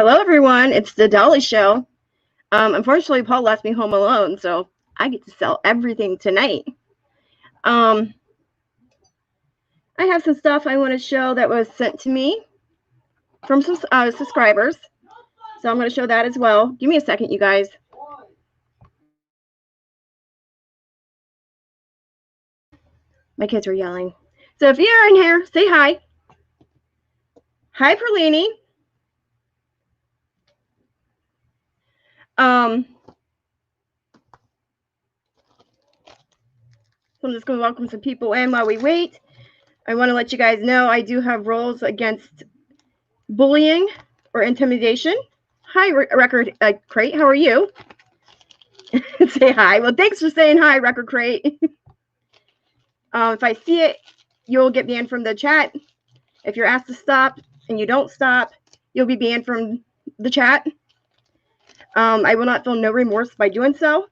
Hello, everyone. It's the Dolly Show. Unfortunately, Paul left me home alone, so I get to sell everything tonight. I have some stuff I want to show that was sent to me from some subscribers, so I'm going to show that as well. Give me a second, you guys. My kids are yelling. So if you're in here, say hi. Hi, Perlini. So I'm just going to welcome some people in while we wait. I want to let you guys know I do have rules against bullying or intimidation. Hi, Record Crate. How are you? Say hi. Well, thanks for saying hi, Record Crate. If I see it, you'll get banned from the chat. If you're asked to stop and you don't stop, you'll be banned from the chat. I will not feel no remorse by doing so.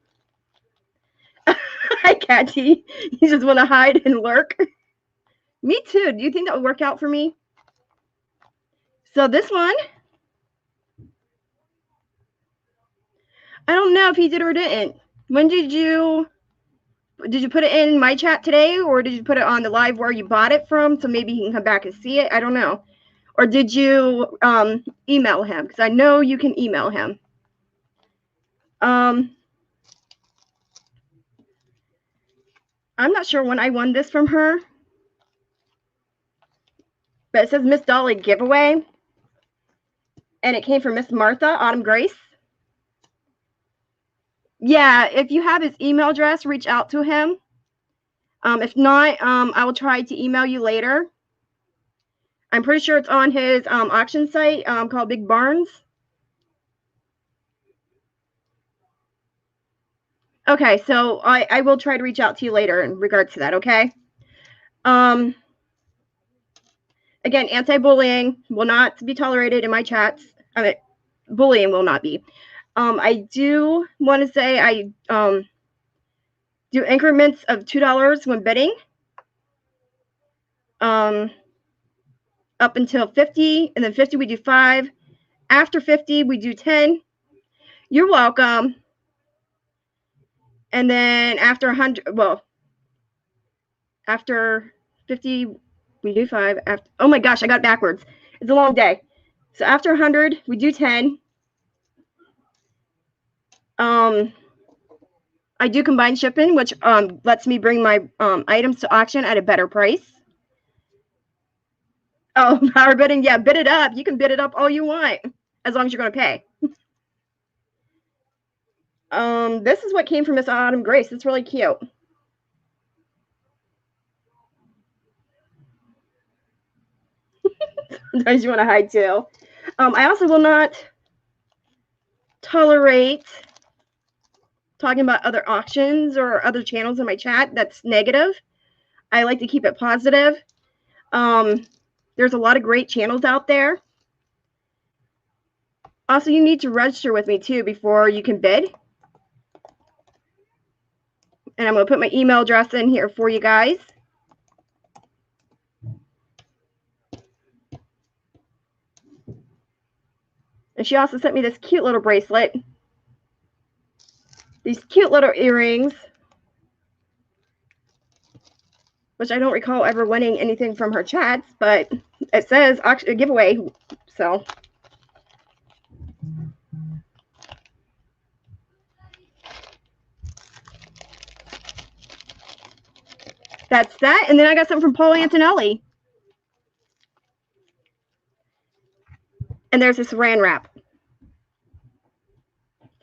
Hi, Catty. You just want to hide and lurk. Me too. Do you think that would work out for me? So this one, I don't know if he did or didn't. When did you put it in my chat today, or did you put it on the live where you bought it from, so maybe he can come back and see it? I don't know. Or did you email him? Because I know you can email him. I'm not sure when I won this from her, but it says Miss Dolly giveaway, and it came from Miss Martha Autumn Grace. Yeah, if you have his email address, reach out to him. If not, I will try to email you later. I'm pretty sure it's on his auction site called Big Barnes. Okay, so I will try to reach out to you later in regards to that, okay? Again, anti-bullying will not be tolerated in my chats. I mean, bullying will not be. I do want to say I do increments of $2 when bidding. Up until 50, and then 50 we do 5. After 50 we do 10. You're welcome. And then after 100, well, after 50 we do 5. After, oh my gosh, I got it backwards. It's a long day. So after 100 we do 10. I do combined shipping, which lets me bring my items to auction at a better price. Oh, power bidding, yeah, bid it up. You can bid it up all you want, as long as you're going to pay. This is what came from Miss Autumn Grace. It's really cute. Sometimes you want to hide too. I also will not tolerate talking about other auctions or other channels in my chat that's negative. I like to keep it positive. There's a lot of great channels out there. Also, you need to register with me too before you can bid. And I'm going to put my email address in here for you guys. And she also sent me this cute little bracelet. These cute little earrings, which I don't recall ever winning anything from her chats, but it says auction giveaway, so. That's that. And then I got something from Paul Antonelli. And there's this saran wrap.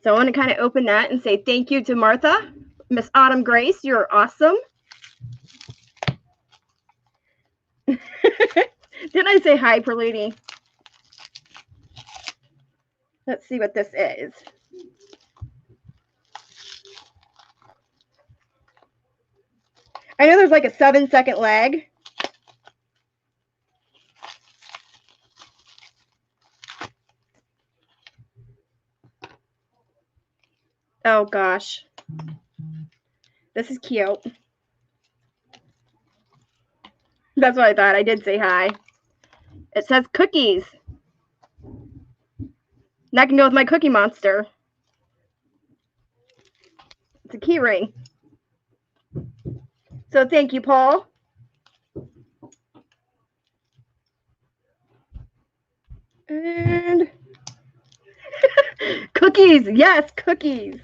So I want to kind of open that and say thank you to Martha. Miss Autumn Grace, you're awesome. Didn't I say hi, Perlini? Let's see what this is. I know there's like a 7-second lag. Oh gosh. This is cute. That's what I thought. I did say hi. It says cookies. And that can go with my Cookie Monster. It's a key ring. So thank you, Paul. And cookies. Yes, cookies.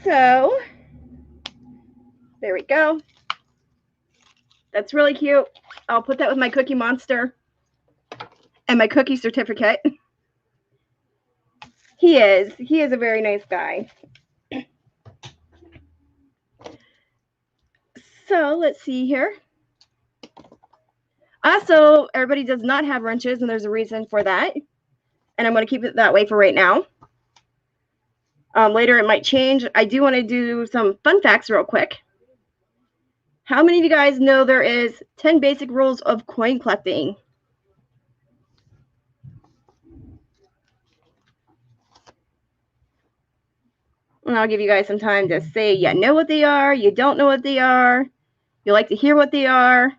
So there we go. That's really cute. I'll put that with my Cookie Monster and my cookie certificate. He is a very nice guy. So let's see here. Also, everybody does not have wrenches, and there's a reason for that. And I'm going to keep it that way for right now. Later it might change. I do want to do some fun facts real quick. How many of you guys know there is 10 basic rules of coin collecting? And I'll give you guys some time to say you know what they are, you don't know what they are, you like to hear what they are.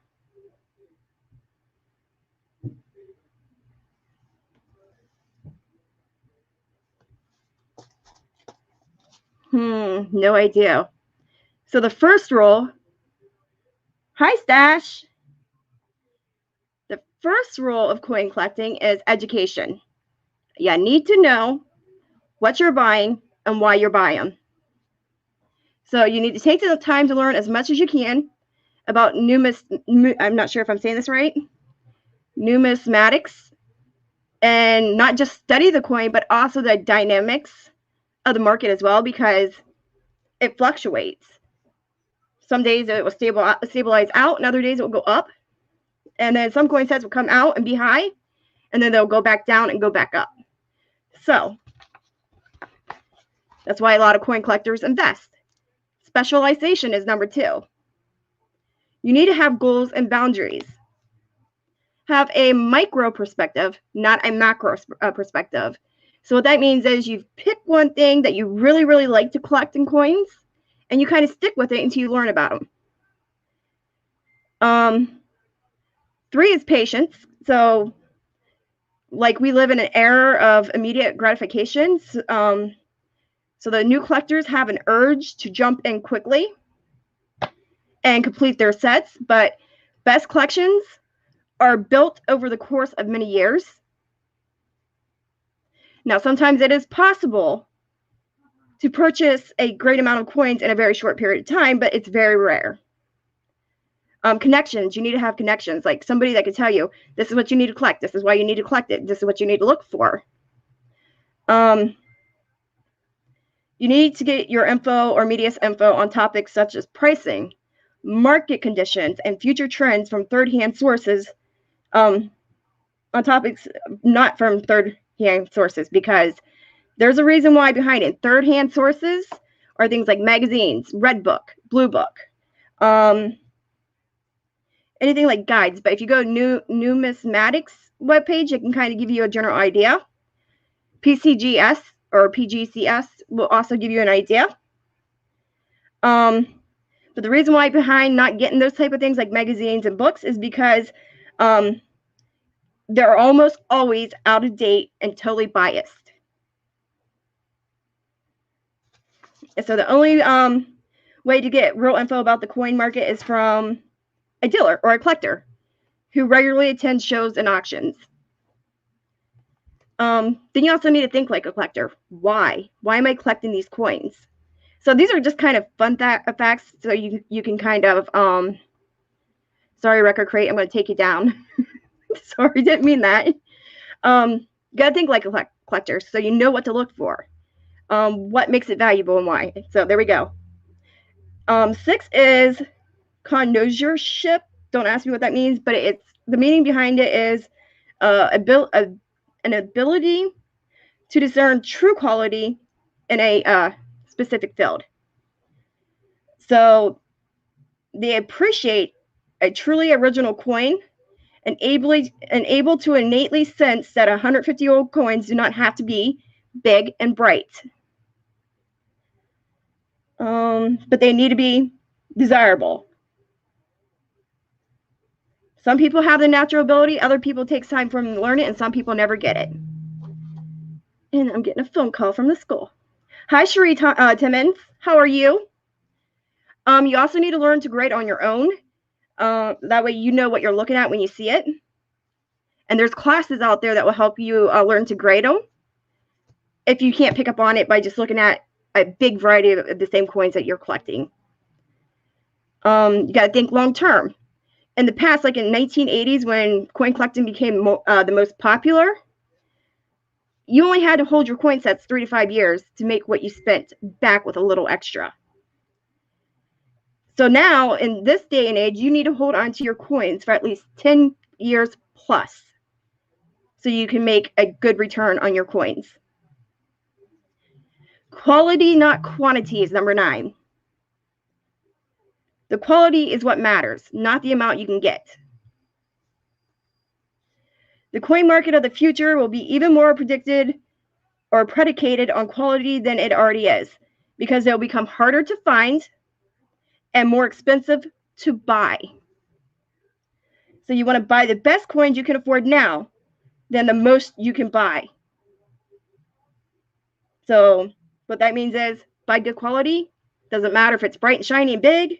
No idea. So the first rule, hi Stash. The first rule of coin collecting is education. You need to know what you're buying and why you're buying them. So you need to take the time to learn as much as you can about I'm not sure if I'm saying this right, numismatics, and not just study the coin, but also the dynamics of the market as well, because it fluctuates. Some days it will stabilize out, and other days it will go up. And then some coin sets will come out and be high, and then they'll go back down and go back up. So that's why a lot of coin collectors invest. Specialization is number 2. You need to have goals and boundaries. Have a micro perspective, not a macro perspective. So what that means is you pick one thing that you really, really like to collect in coins, and you kind of stick with it until you learn about them. 3 is patience. So like we live in an era of immediate gratifications. So the new collectors have an urge to jump in quickly and complete their sets, but best collections are built over the course of many years. Now, sometimes it is possible to purchase a great amount of coins in a very short period of time, but it's very rare. Connections, you need to have connections, like somebody that can tell you, this is what you need to collect, this is why you need to collect it, this is what you need to look for. You need to get your info or media's info on topics such as pricing, market conditions, and future trends from third-hand sources, on topics not from third-hand sources, because there's a reason why behind it. Third-hand sources are things like magazines, Red Book, Blue Book, anything like guides. But if you go to numismatics webpage, it can kind of give you a general idea. PCGS or PGCS will also give you an idea. But the reason why behind not getting those type of things like magazines and books is because they're almost always out of date and totally biased. And so the only way to get real info about the coin market is from a dealer or a collector who regularly attends shows and auctions. Then you also need to think like a collector. Why? Why am I collecting these coins? So these are just kind of fun facts, so you can kind of, sorry, Record Crate, I'm going to take you down. Sorry, didn't mean that. You got to think like a collector, so you know what to look for. What makes it valuable and why. So there we go. 6 is connoisseurship. Don't ask me what that means, but it's the meaning behind it is an ability to discern true quality in a specific field. So they appreciate a truly original coin and able to innately sense that 150-year-old coins do not have to be big and bright. But they need to be desirable. Some people have the natural ability. Other people takes time for them to learn it, and some people never get it. And I'm getting a phone call from the school. Hi, Cherie Timmons. How are you? You also need to learn to grade on your own. That way you know what you're looking at when you see it. And there's classes out there that will help you learn to grade them if you can't pick up on it by just looking at a big variety of the same coins that you're collecting. You got to think long term. In the past, like in 1980s, when coin collecting became the most popular, you only had to hold your coin sets 3 to 5 years to make what you spent back with a little extra. So now, in this day and age, you need to hold on to your coins for at least 10 years plus so you can make a good return on your coins. Quality, not quantity, is number 9. The quality is what matters, not the amount you can get. The coin market of the future will be even more predicted or predicated on quality than it already is, because they'll become harder to find and more expensive to buy. So you want to buy the best coins you can afford now than the most you can buy. So what that means is buy good quality. Doesn't matter if it's bright and shiny and big.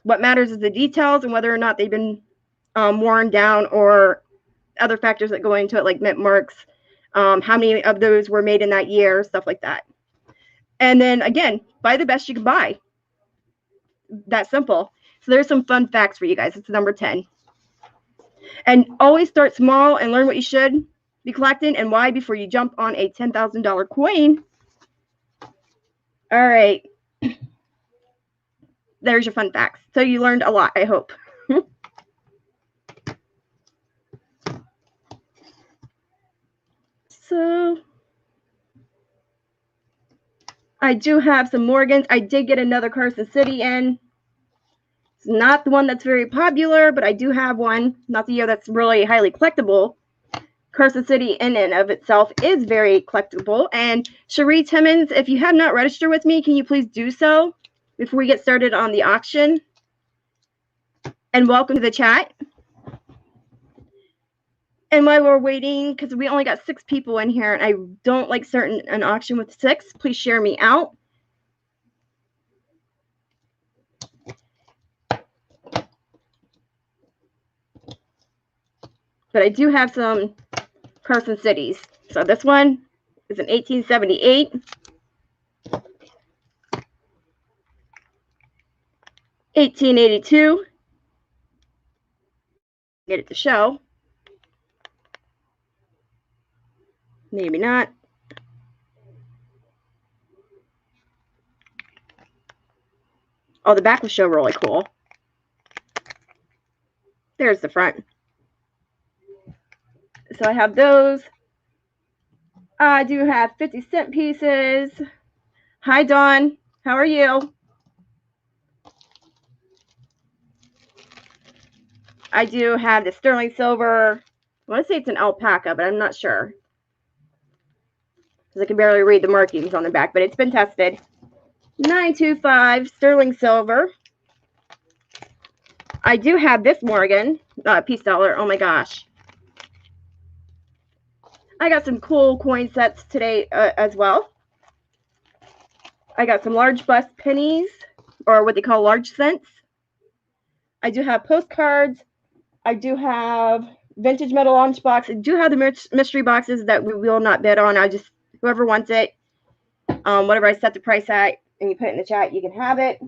What matters is the details and whether or not they've been worn down or other factors that go into it, like mint marks, how many of those were made in that year, stuff like that. And then again, buy the best you can buy. That simple. So there's some fun facts for you guys. It's number 10. And always start small and learn what you should be collecting and why before you jump on a $10,000 coin. All right. There's your fun facts. So you learned a lot, I hope. So I do have some Morgans. I did get another Carson City in. It's not the one that's very popular, but I do have one. Not the year that's really highly collectible. Carson City in and of itself is very collectible. And Cherie Timmons, if you have not registered with me, can you please do so before we get started on the auction? And welcome to the chat. And while we're waiting, because we only got 6 people in here, and I don't like starting an auction with 6, please share me out. But I do have some Carson Cities. So this one is an 1878. 1882. Get it to show. Maybe not. Oh, the back will show really cool. There's the front. So I have those. I do have 50-cent pieces. Hi, Dawn. How are you? I do have the sterling silver. I want to say it's an alpaca, but I'm not sure. Because I can barely read the markings on the back, but it's been tested. 925 sterling silver. I do have this Morgan peace dollar. Oh my gosh. I got some cool coin sets today as well. I got some large bust pennies, or what they call large cents. I do have postcards. I do have vintage metal lunchbox. I do have the mystery boxes that we will not bid on. I just, whoever wants it, whatever I set the price at, and you put it in the chat, you can have it.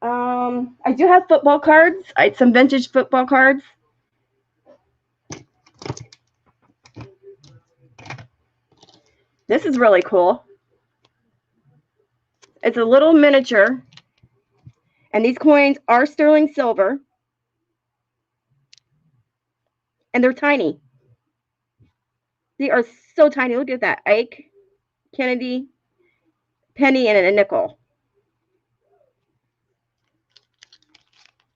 I do have football cards. Some vintage football cards. This is really cool. It's a little miniature. And these coins are sterling silver. And they're tiny. They are so tiny. Look at that. Ike, Kennedy, penny, and a nickel.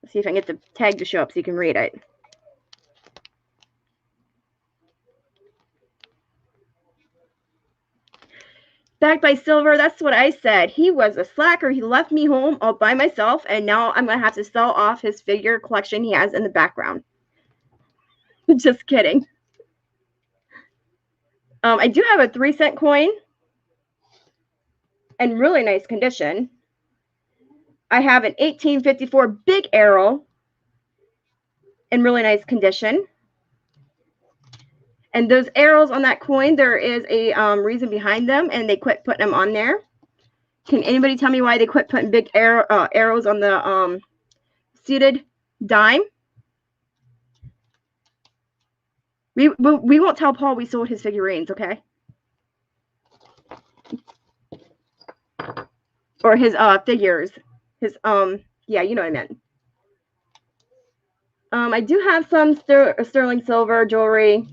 Let's see if I can get the tag to show up so you can read it. Backed by silver, that's what I said. He was a slacker. He left me home all by myself, and now I'm going to have to sell off his figure collection he has in the background. Just kidding. I do have a 3-cent coin in really nice condition. I have an 1854 big arrow in really nice condition. And those arrows on that coin, there is a reason behind them, and they quit putting them on there. Can anybody tell me why they quit putting big arrows on the seated dime? We won't tell Paul we sold his figurines, okay? Or his figures. His yeah, you know what I meant. I do have some sterling silver jewelry.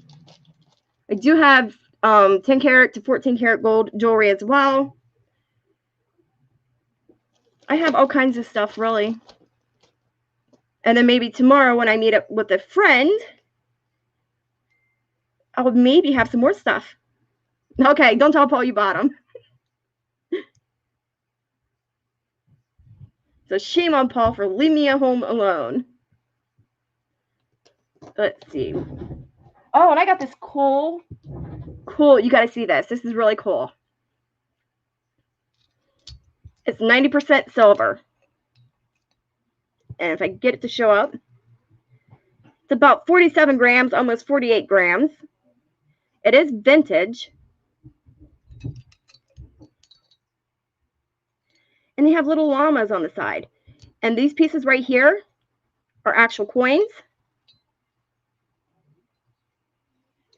I do have 10 karat to 14 karat gold jewelry as well. I have all kinds of stuff, really. And then maybe tomorrow when I meet up with a friend, I'll maybe have some more stuff. Okay, don't tell Paul you bought them. So shame on Paul for leaving me at home alone. Let's see. Oh, and I got this cool, you got to see this. This is really cool. It's 90% silver. And if I get it to show up, it's about 47 grams, almost 48 grams. It is vintage. And they have little llamas on the side. And these pieces right here are actual coins.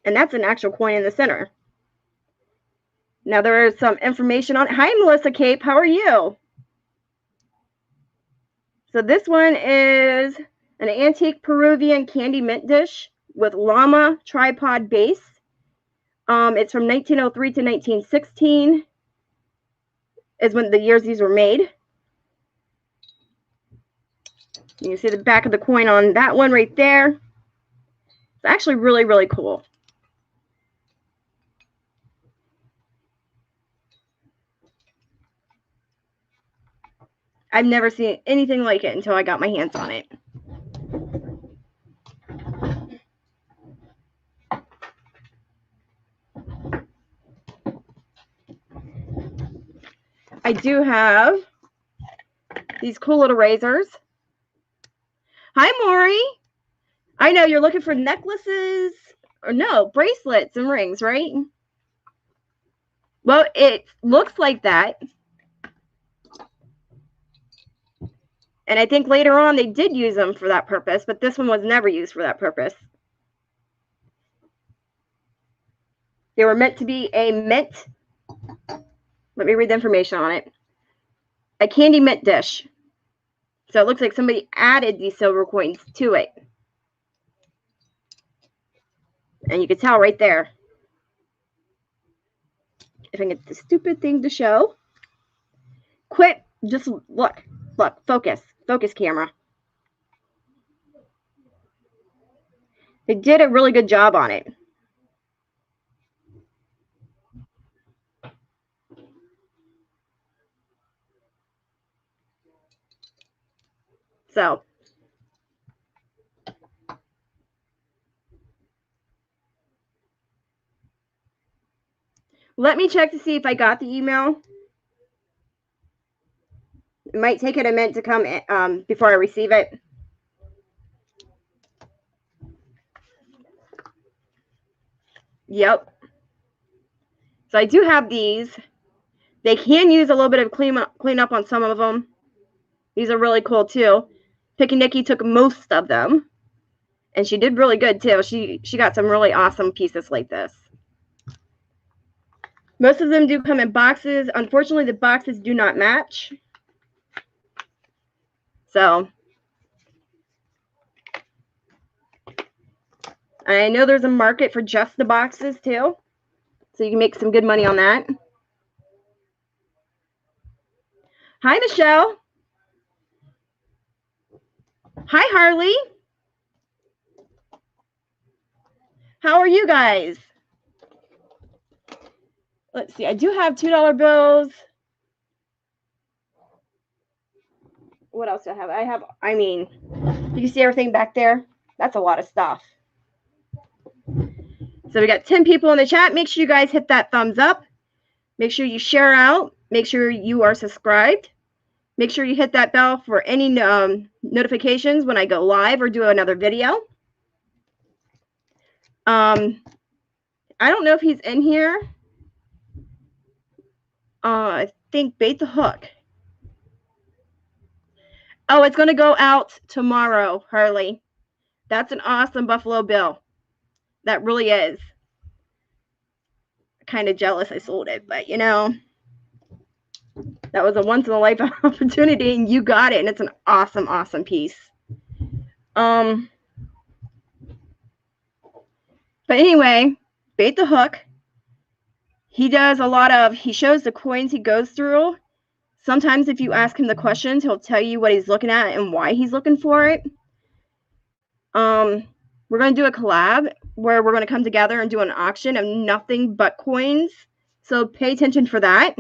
And that's an actual coin in the center. Now there is some information on it. Hi, Melissa Cape. How are you? So this one is an antique Peruvian candy mint dish with llama tripod base. It's from 1903 to 1916 is when the years these were made. You can see the back of the coin on that one right there. It's actually really, really cool. I've never seen anything like it until I got my hands on it. I do have these cool little razors. Hi, Maury. I know you're looking for necklaces, or no, bracelets and rings, right? Well, it looks like that. And I think later on they did use them for that purpose, but this one was never used for that purpose. They were meant to be a mint. Let me read the information on it. A candy mint dish. So it looks like somebody added these silver coins to it. And you can tell right there. If I can get the stupid thing to show. Quit. Just look. Look. Focus. Focus, camera. They did a really good job on it. So. Let me check to see if I got the email. It might take it a minute to come in, before I receive it. Yep. So I do have these. They can use a little bit of clean up on some of them. These are really cool too. Picky Nikki took most of them. And she did really good too. She got some really awesome pieces like this. Most of them do come in boxes. Unfortunately, the boxes do not match. So. I know there's a market for just the boxes too. So you can make some good money on that. Hi, Michelle. Hi, Harley. How are you guys? Let's see. I do have $2 bills. What else do I have? I mean, you see everything back there? That's a lot of stuff. So we got 10 people in the chat. Make sure you guys hit that thumbs up. Make sure you share out. Make sure you are subscribed. Make sure you hit that bell for any notifications when I go live or do another video. I don't know if he's in here. I think Bait the Hook. Oh, it's going to go out tomorrow, Harley. That's an awesome Buffalo Bill. That really is. Kind of jealous I sold it, but you know, that was a once in a lifetime opportunity and you got it, and it's an awesome, awesome piece. But anyway, Bait the Hook. He does a lot of, he shows the coins he goes through. Sometimes if you ask him the questions, he'll tell you what he's looking at and why he's looking for it. We're going to do a collab where we're going to come together and do an auction of nothing but coins. So pay attention for that.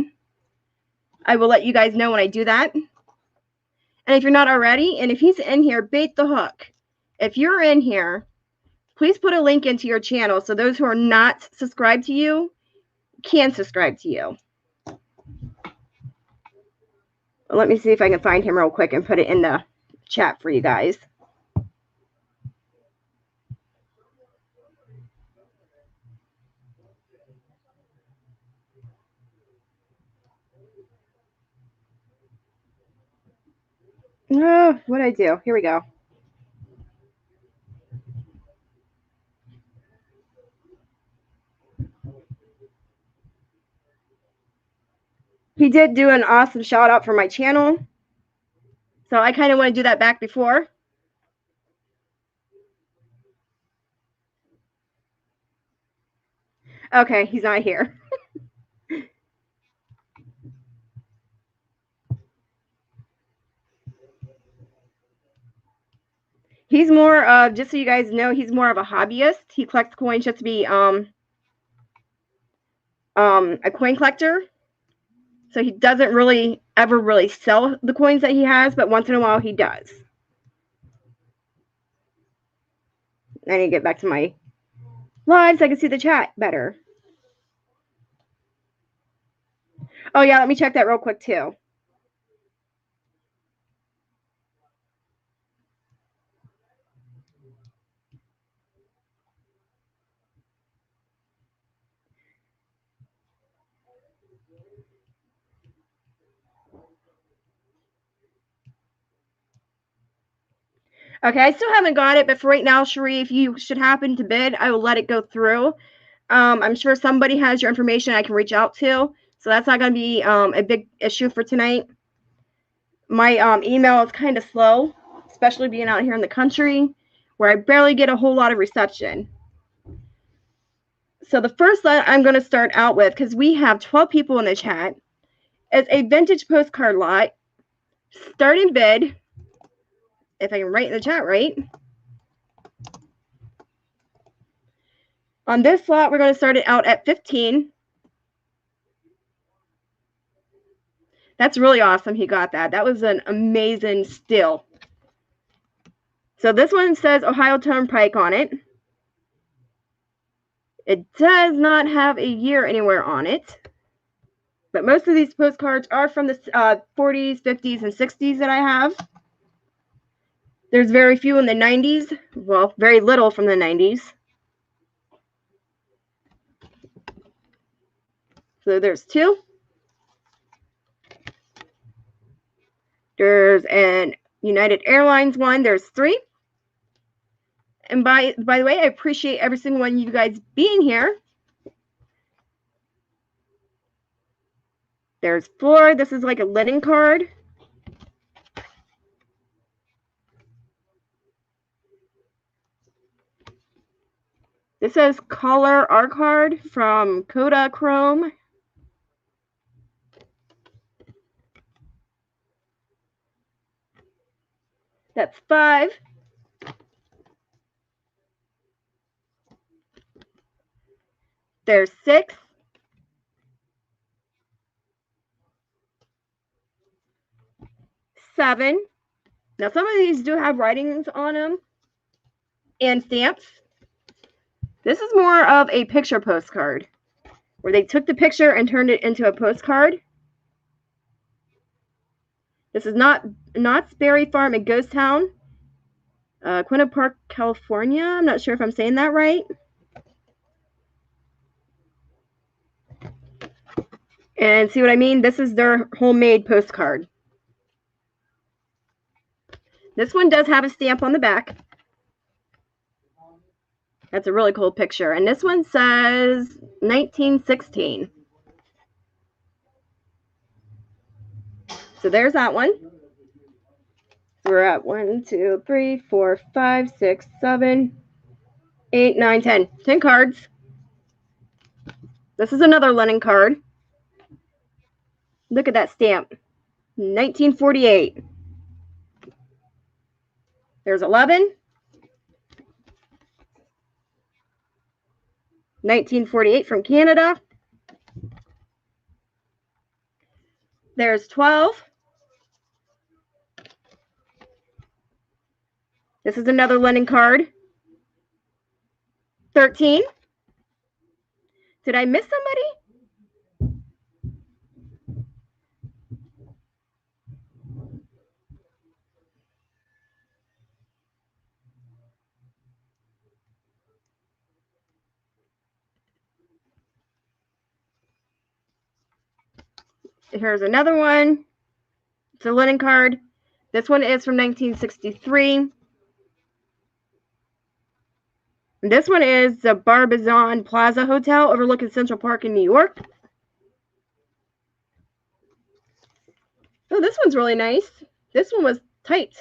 I will let you guys know when I do that. And if you're not already, and if he's in here, Bait the Hook. If you're in here, please put a link into your channel so those who are not subscribed to you can subscribe to you. Let me see if I can find him real quick and put it in the chat for you guys. Oh, what'd I do? Here we go. He did do an awesome shout out for my channel. So I kind of want to do that back before. Okay, he's not here. He's more of, just so you guys know, he's more of a hobbyist. He collects coins just to be a coin collector. So he doesn't really ever really sell the coins that he has, but once in a while he does. I need to get back to my live so I can see the chat better. Oh yeah, let me check that real quick too. Okay, I still haven't got it, but for right now, Cherie, if you should happen to bid, I will let it go through. I'm sure somebody has your information I can reach out to, so that's not going to be a big issue for tonight. My email is kind of slow, especially being out here in the country, where I barely get a whole lot of reception. So the first lot I'm going to start out with, because we have 12 people in the chat, is a vintage postcard lot. Starting bid, if I can write in the chat right. On this lot, we're going to start it out at 15. That's really awesome he got that. That was an amazing steal. So this one says Ohio Turnpike on it. It does not have a year anywhere on it. But most of these postcards are from the 40s, 50s, and 60s that I have. There's very few in the 90s. Well, very little from the 90s. So there's 2. There's an United Airlines one. There's 3. And by the way, I appreciate every single one of you guys being here. There's 4. This is like a linen card. This says Color R card from Kodachrome. That's 5. There's 6. 1947. Now, some of these do have writings on them and stamps. This is more of a picture postcard where they took the picture and turned it into a postcard. This is Knott's Berry Farm in Ghost Town, Quinta Park, California. I'm not sure if I'm saying that right. And see what I mean? This is their homemade postcard. This one does have a stamp on the back. That's a really cool picture. And this one says 1916. So there's that one. We're at 1, 2, 3, 4, 5, 6, 7, 8, 9, 10. 10 cards. This is another Lennon card. Look at that stamp. 1948. There's 11. 1948 from Canada. There's 12. This is another Lennon card. 13. Did I miss somebody? Here's another one. It's a Lennon card. This one is from 1963. This one is the Barbizon Plaza Hotel overlooking Central Park in New York. Oh, this one's really nice. This one was tight.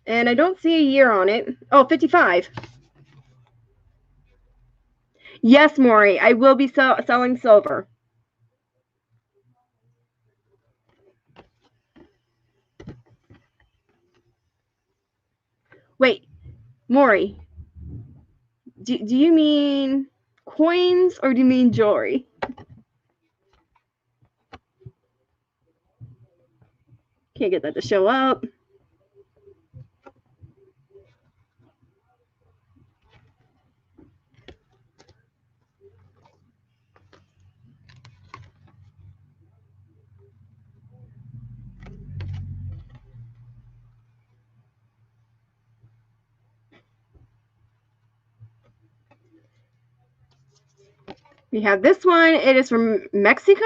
And I don't see a year on it. Oh, 55. Yes, Maury, I will be selling silver. Wait, Maury, do you mean coins or do you mean jewelry? Can't get that to show up. We have this one. It is from Mexico.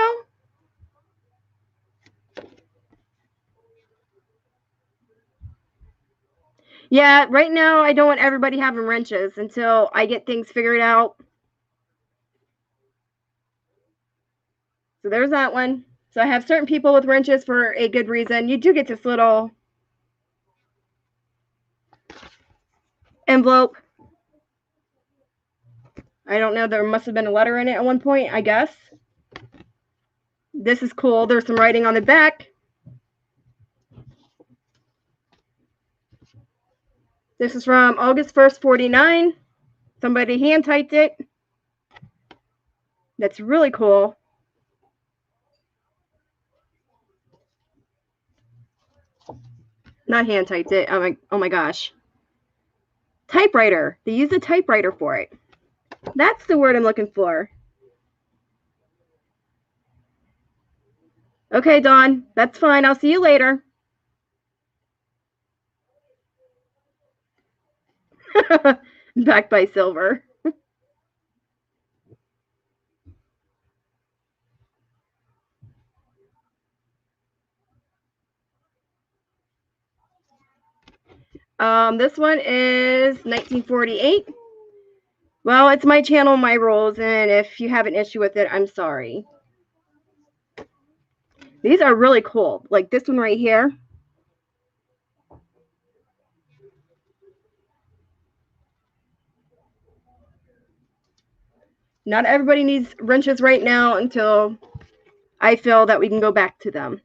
Yeah, right now I don't want everybody having wrenches until I get things figured out. So there's that one. So I have certain people with wrenches for a good reason. You do get this little envelope. I don't know. There must have been a letter in it at one point, I guess. This is cool. There's some writing on the back. This is from August 1st, 49. Somebody hand typed it. That's really cool. Not hand typed it. Oh my gosh. Typewriter. They use a typewriter for it. That's the word I'm looking for. Okay, Dawn. That's fine. I'll see you later. Backed by silver. This one is 1948. Well, it's my channel, my rules, and if you have an issue with it, I'm sorry. These are really cool. Like this one right here. Not everybody needs wrenches right now until I feel that we can go back to them.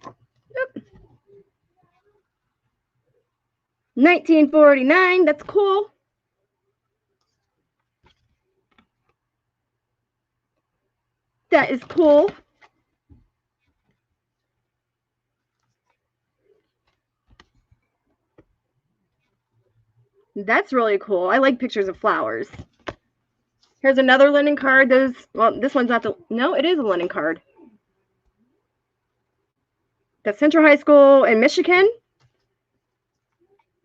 Yep. 1949, that's cool. That is cool. That's really cool. I like pictures of flowers. Here's another linen card. Well, this one's not no, it is a linen card. That's Central High School in Michigan.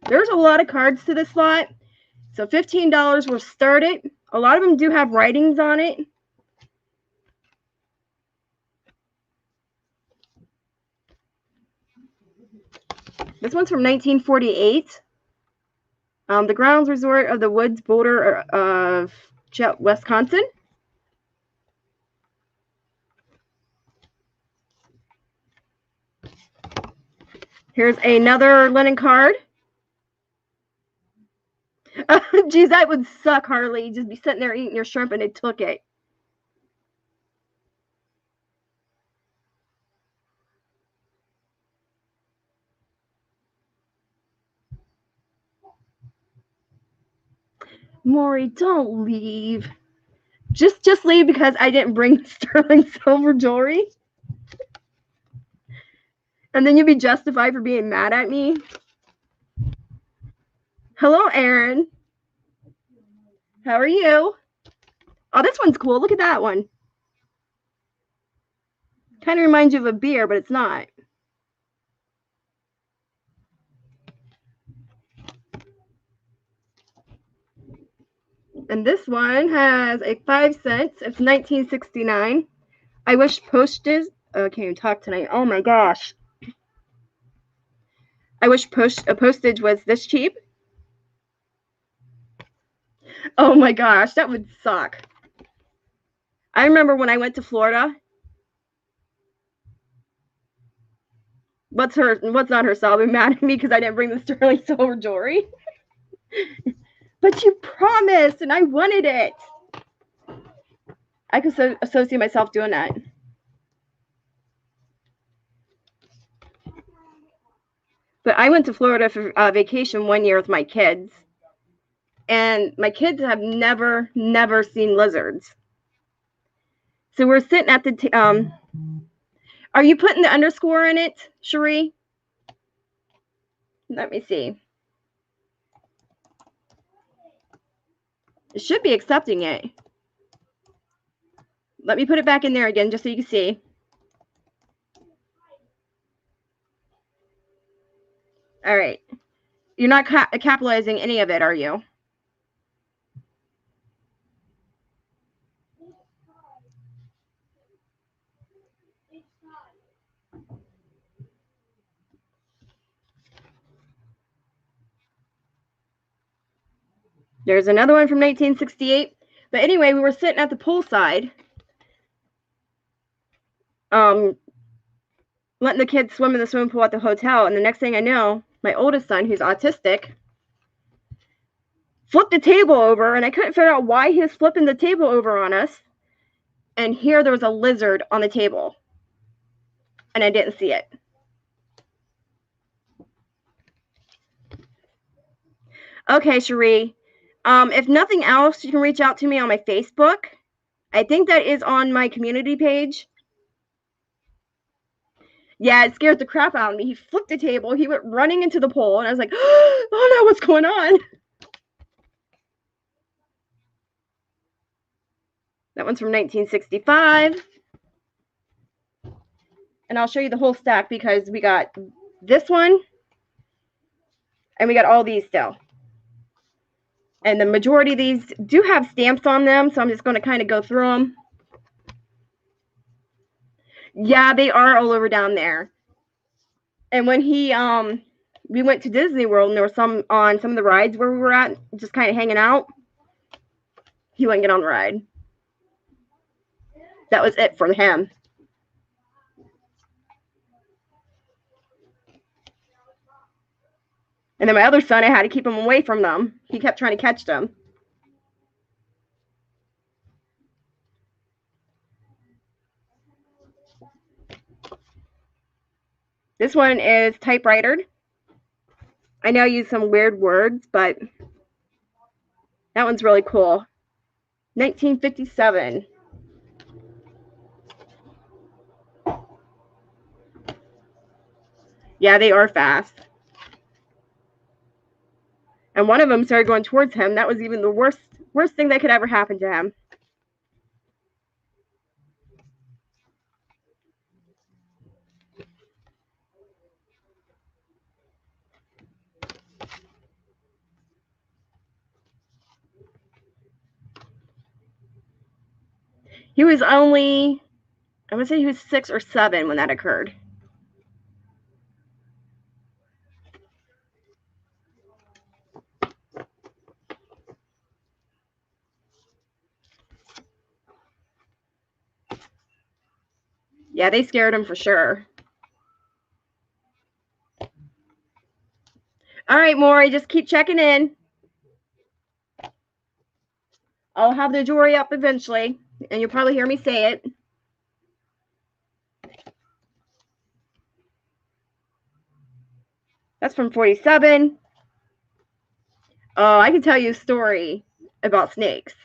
There's a lot of cards to this lot. So $15 will start it. A lot of them do have writings on it. This one's from 1948. The grounds resort of the woods border of Wisconsin. Here's another linen card. Geez, that would suck, Harley. Just be sitting there eating your shrimp and it took it. Maury, don't leave. Just leave because I didn't bring sterling silver jewelry. And then you'd be justified for being mad at me. Hello, Aaron. How are you? Oh, this one's cool. Look at that one. Kind of reminds you of a beer, but it's not. And this one has a 5 cents. It's 1969. I wish postage. Oh, I can't even talk tonight. Oh my gosh. I wish postage was this cheap. Oh my gosh, that would suck. I remember when I went to Florida. What's not her cell? Be mad at me because I didn't bring the sterling silver jewelry. But you promised, and I wanted it. I could associate myself doing that. But I went to Florida for vacation one year with my kids. And my kids have never seen lizards. So we're sitting at the... are you putting the underscore in it, Cherie? Let me see. It should be accepting it. Let me put it back in there again just so you can see. All right. You're not capitalizing any of it, are you? There's another one from 1968. But anyway, we were sitting at the poolside. Letting the kids swim in the swimming pool at the hotel. And the next thing I know, my oldest son, who's autistic, flipped the table over. And I couldn't figure out why he was flipping the table over on us. And here there was a lizard on the table. And I didn't see it. Okay, Cherie. If nothing else, you can reach out to me on my Facebook. I think that is on my community page. Yeah, it scared the crap out of me. He flipped the table. He went running into the pool. And I was like, oh no, what's going on? That one's from 1965. And I'll show you the whole stack because we got this one. And we got all these still. And the majority of these do have stamps on them. So I'm just going to kind of go through them. Yeah, they are all over down there. And when we went to Disney World and there were some on some of the rides where we were at, just kind of hanging out, he wouldn't get on the ride. That was it for him. And then my other son, I had to keep him away from them. He kept trying to catch them. This one is typewritered. I know I use some weird words, but that one's really cool. 1957. Yeah, they are fast. And one of them started going towards him. That was even the worst thing that could ever happen to him. He was only, I would say he was 6 or 7 when that occurred. Yeah, they scared him for sure. All right, Maury, just keep checking in. I'll have the jewelry up eventually, and you'll probably hear me say it. That's from 47. Oh, I can tell you a story about snakes.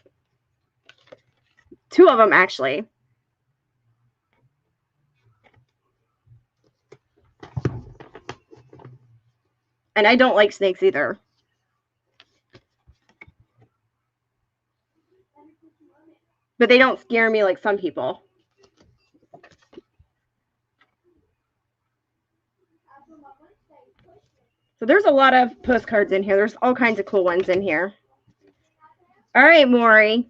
2 of them, actually. And I don't like snakes either. But they don't scare me like some people. So there's a lot of postcards in here. There's all kinds of cool ones in here. All right, Maury.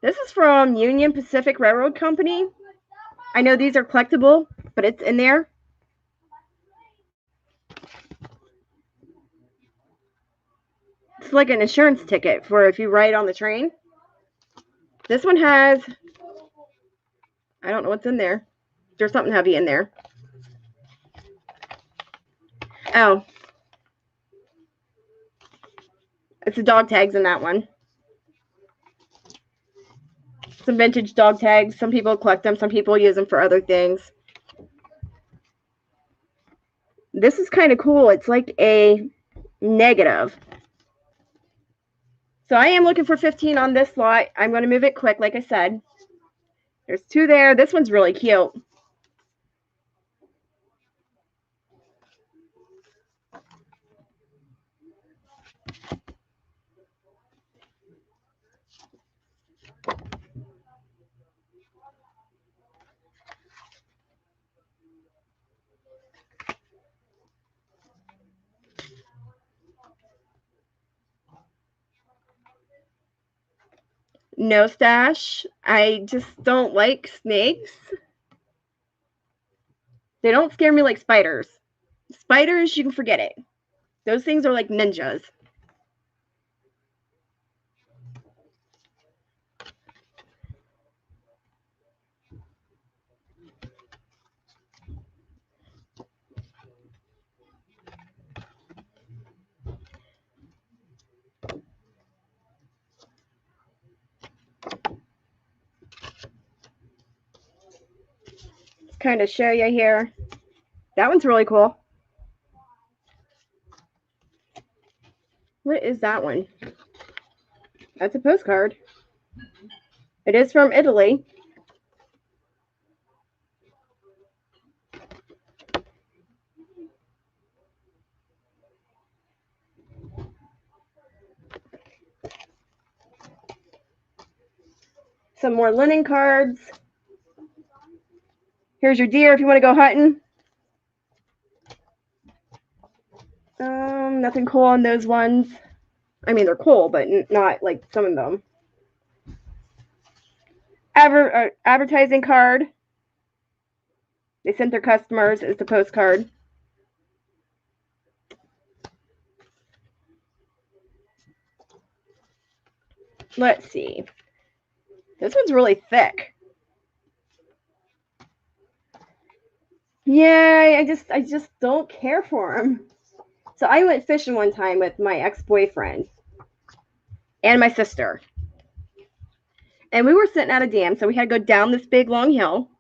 This is from Union Pacific Railroad Company. I know these are collectible, but it's in there. It's like an insurance ticket for if you ride on the train. This one has, I don't know what's in there. There's something heavy in there. Oh. It's the dog tags in that one. Some vintage dog tags. Some people collect them. Some people use them for other things. This is kind of cool. It's like a negative. So I am looking for 15 on this lot. I'm going to move it quick, like I said. There's 2 there. This one's really cute. No stash. I just don't like snakes. They don't scare me like spiders. Spiders, you can forget it. Those things are like ninjas. Kind of show you here. That one's really cool. What is that one? That's a postcard. It is from Italy. Some more linen cards. Here's your deer if you want to go hunting. Nothing cool on those ones. I mean, they're cool, but not like some of them. Advertising card. They sent their customers. It's a postcard. Let's see. This one's really thick. Yeah, I just don't care for them. So I went fishing one time with my ex-boyfriend and my sister. And we were sitting at a dam, so we had to go down this big long hill.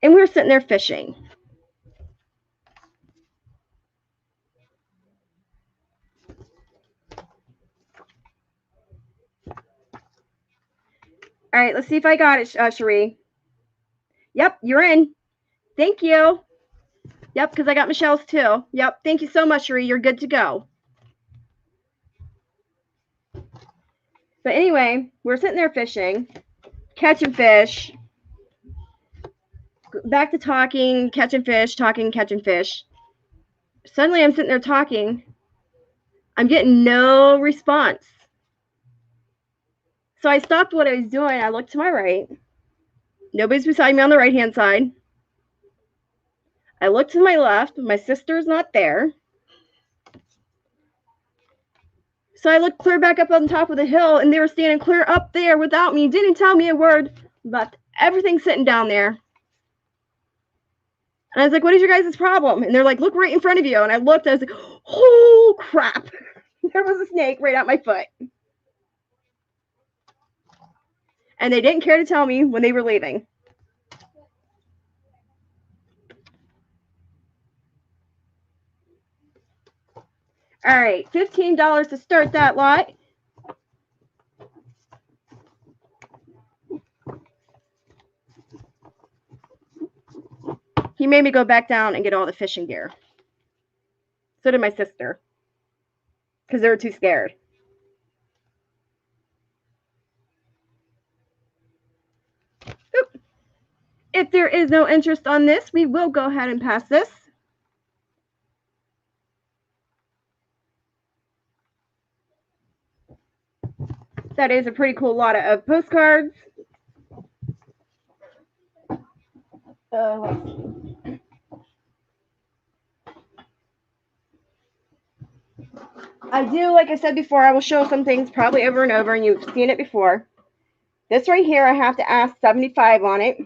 And we were sitting there fishing. All right, let's see if I got it, Cherie. Yep, you're in. Thank you. Yep, because I got Michelle's too. Yep, thank you so much, Sheree. You're good to go. But anyway, we're sitting there fishing, catching fish. Back to talking, catching fish, talking, catching fish. Suddenly I'm sitting there talking. I'm getting no response. So I stopped what I was doing. I looked to my right. Nobody's beside me on the right-hand side. I looked to my left. My sister's not there. So I looked clear back up on top of the hill, and they were standing clear up there without me. Didn't tell me a word. Left everything sitting down there. And I was like, what is your guys' problem? And they're like, look right in front of you. And I looked, I was like, oh, crap. There was a snake right at my foot. And they didn't care to tell me when they were leaving. All right, $15 to start that lot. He made me go back down and get all the fishing gear. So did my sister. Because they were too scared. Oop. If there is no interest on this, we will go ahead and pass this. That is a pretty cool lot of postcards. I do, like I said before, I will show some things probably over and over, and you've seen it before. This right here, I have to ask 75 on it.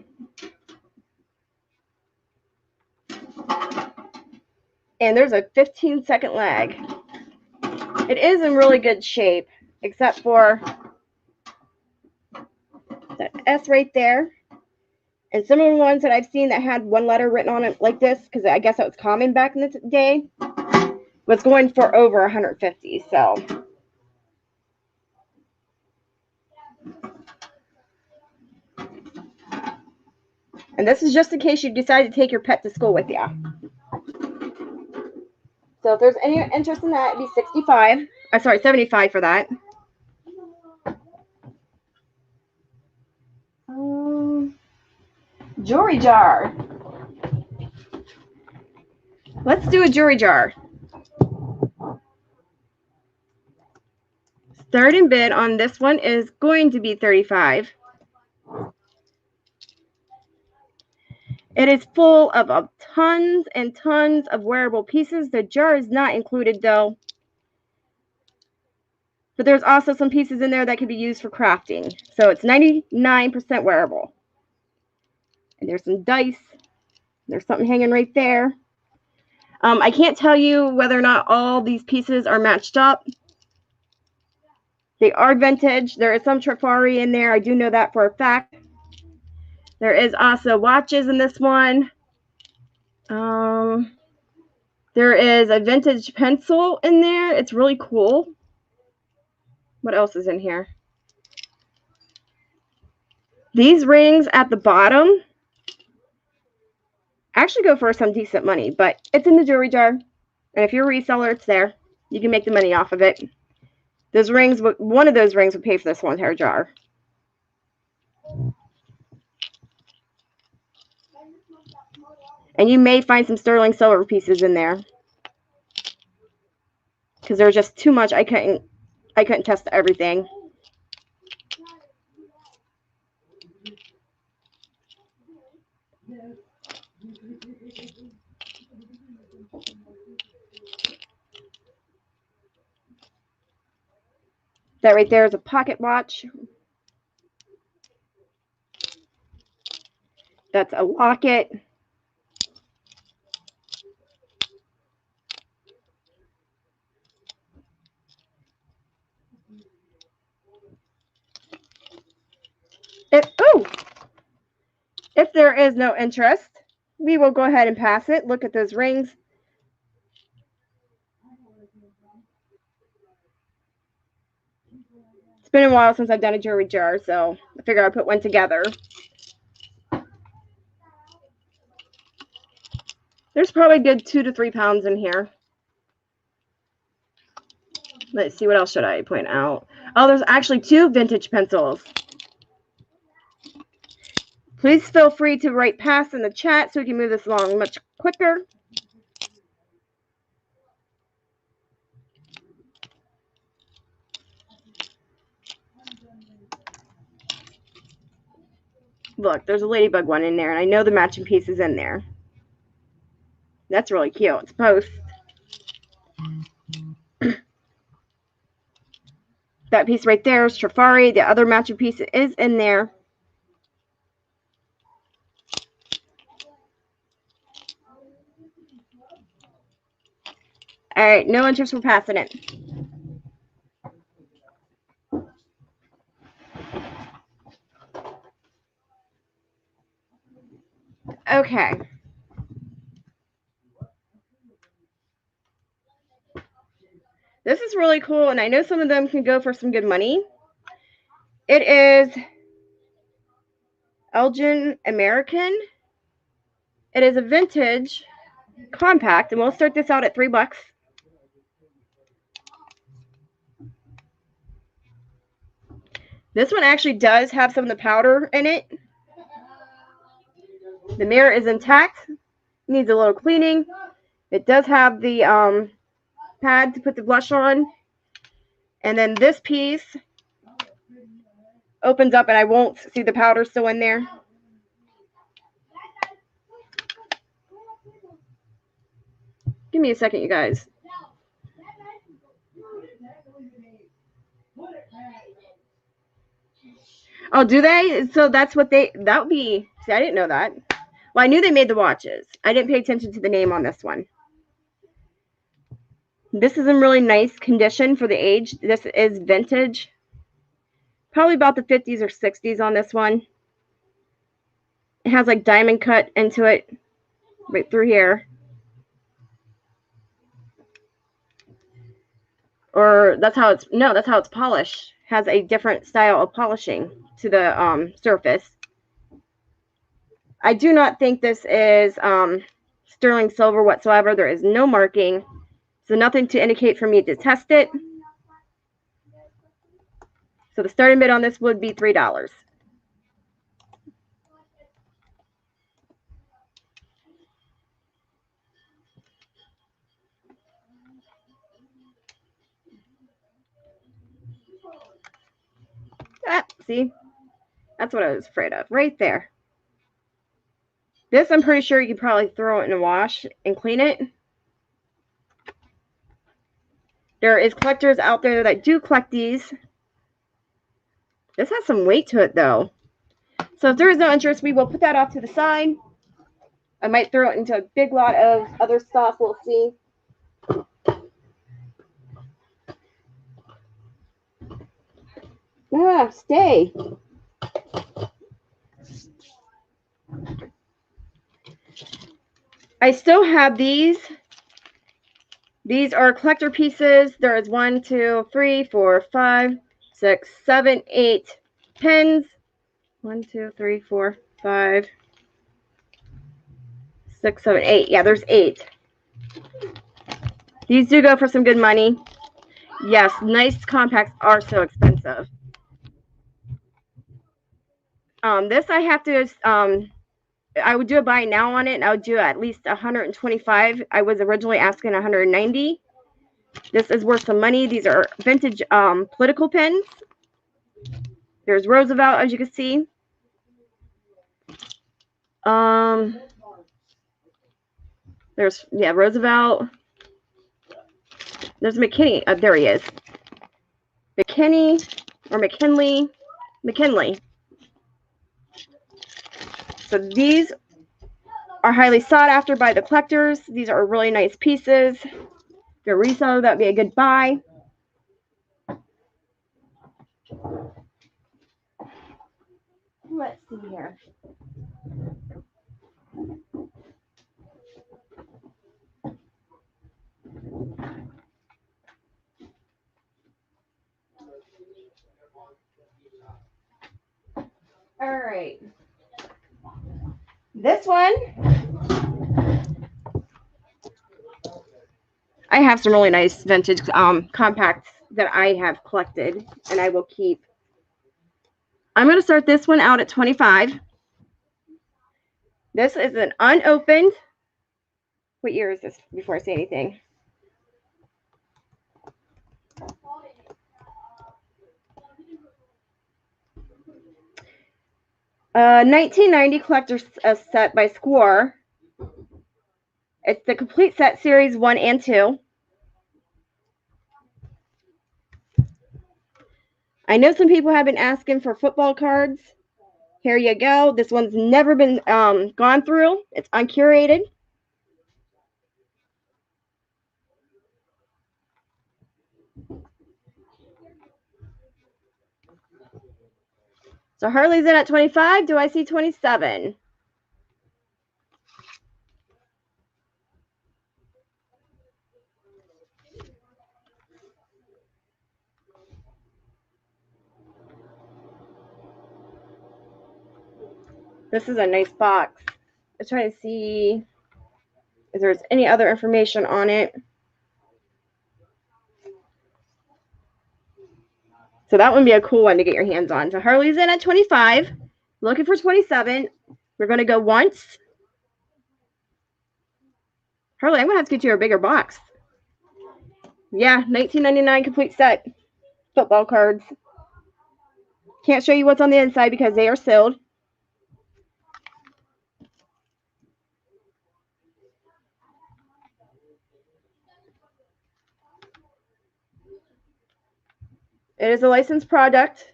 And there's a 15-second lag. It is in really good shape, except for that S right there. And some of the ones that I've seen that had one letter written on it like this, because I guess that was common back in the day, was going for over 150. So and this is just in case you decide to take your pet to school with you. So if there's any interest in that, it'd be 65. Sorry, 75 for that. Jewelry jar. Let's do a jewelry jar. Starting bid on this one is going to be 35. It is full of tons and tons of wearable pieces. The jar is not included though. But there's also some pieces in there that can be used for crafting. So it's 99% wearable. And there's some dice. There's something hanging right there. I can't tell you whether or not all these pieces are matched up. They are vintage. There is some trifari in there. I do know that for a fact. There is also watches in this one. There is a vintage pencil in there. It's really cool. What else is in here? These rings at the bottom actually go for some decent money, but it's in the jewelry jar. And if you're a reseller, it's there. You can make the money off of it. Those rings, one of those rings would pay for this whole entire jar. And you may find some sterling silver pieces in there. Because there's just too much. I couldn't test everything. That right there is a pocket watch. That's a locket. If there is no interest, we will go ahead and pass it. Look at those rings. It's been a while since I've done a jewelry jar, so I figured I'd put one together. There's probably a good 2 to 3 pounds in here. Let's see, what else should I point out? Oh, there's actually 2 vintage pencils. Please feel free to write pass in the chat so we can move this along much quicker. Look, there's a ladybug one in there, and I know the matching piece is in there. That's really cute. It's post. That piece right there is Trifari. The other matching piece is in there. All right, no interest, we're passing it. Okay. This is really cool, and I know some of them can go for some good money. It is Elgin American. It is a vintage compact, and we'll start this out at $3. This one actually does have some of the powder in it. The mirror is intact. Needs a little cleaning. It does have the pad to put the blush on. And then this piece opens up, and I won't see the powder still in there. Give me a second, you guys. Oh, do they? So that's what that would be. See, I didn't know that. Well, I knew they made the watches. I didn't pay attention to the name on this one. This is in really nice condition for the age. This is vintage. Probably about the 50s or 60s on this one. It has like diamond cut into it right through here. Or that's how it's, no, that's how it's polished. Has a different style of polishing to the surface. I do not think this is sterling silver whatsoever. There is no marking. So nothing to indicate for me to test it. So the starting bid on this would be $3. Ah, see? That's what I was afraid of. Right there. This, I'm pretty sure you could probably throw it in a wash and clean it. There is collectors out there that do collect these. This has some weight to it, though. So if there is no interest, we will put that off to the side. I might throw it into a big lot of other stuff. We'll see. Ah, stay. I still have these. These are collector pieces. There is 1, 2, 3, 4, 5, 6, 7, 8 pens. 1, 2, 3, 4, 5, 6, 7, 8. Yeah, there's 8. These do go for some good money. Yes, nice compacts are so expensive. This I have to, I would do a buy now on it, and I would do at least 125. I was originally asking 190. This is worth some money. These are vintage political pens. There's Roosevelt, as you can see. There's, yeah, Roosevelt. There's McKinney. There he is. McKinney or McKinley. McKinley. So these are highly sought after by the collectors. These are really nice pieces. If you're a reseller, that would be a good buy. Let's see here. All right. This one I have some really nice vintage compacts that I have collected, and I will keep. I'm going to start this one out at 25. This is an unopened. What year is this before I say anything? Uh, 1990 collector's set by Square. It's the complete set series 1 and 2. I know some people have been asking for football cards. Here you go. This one's never been gone through. It's uncurated. So Harley's in at 25. Do I see 27? This is a nice box. I'm trying to see if there's any other information on it. So that would be a cool one to get your hands on. So Harley's in at 25. Looking for 27. We're going to go once. Harley, I'm going to have to get you a bigger box. Yeah, 1999 complete set. Football cards. Can't show you what's on the inside because they are sealed. It is a licensed product.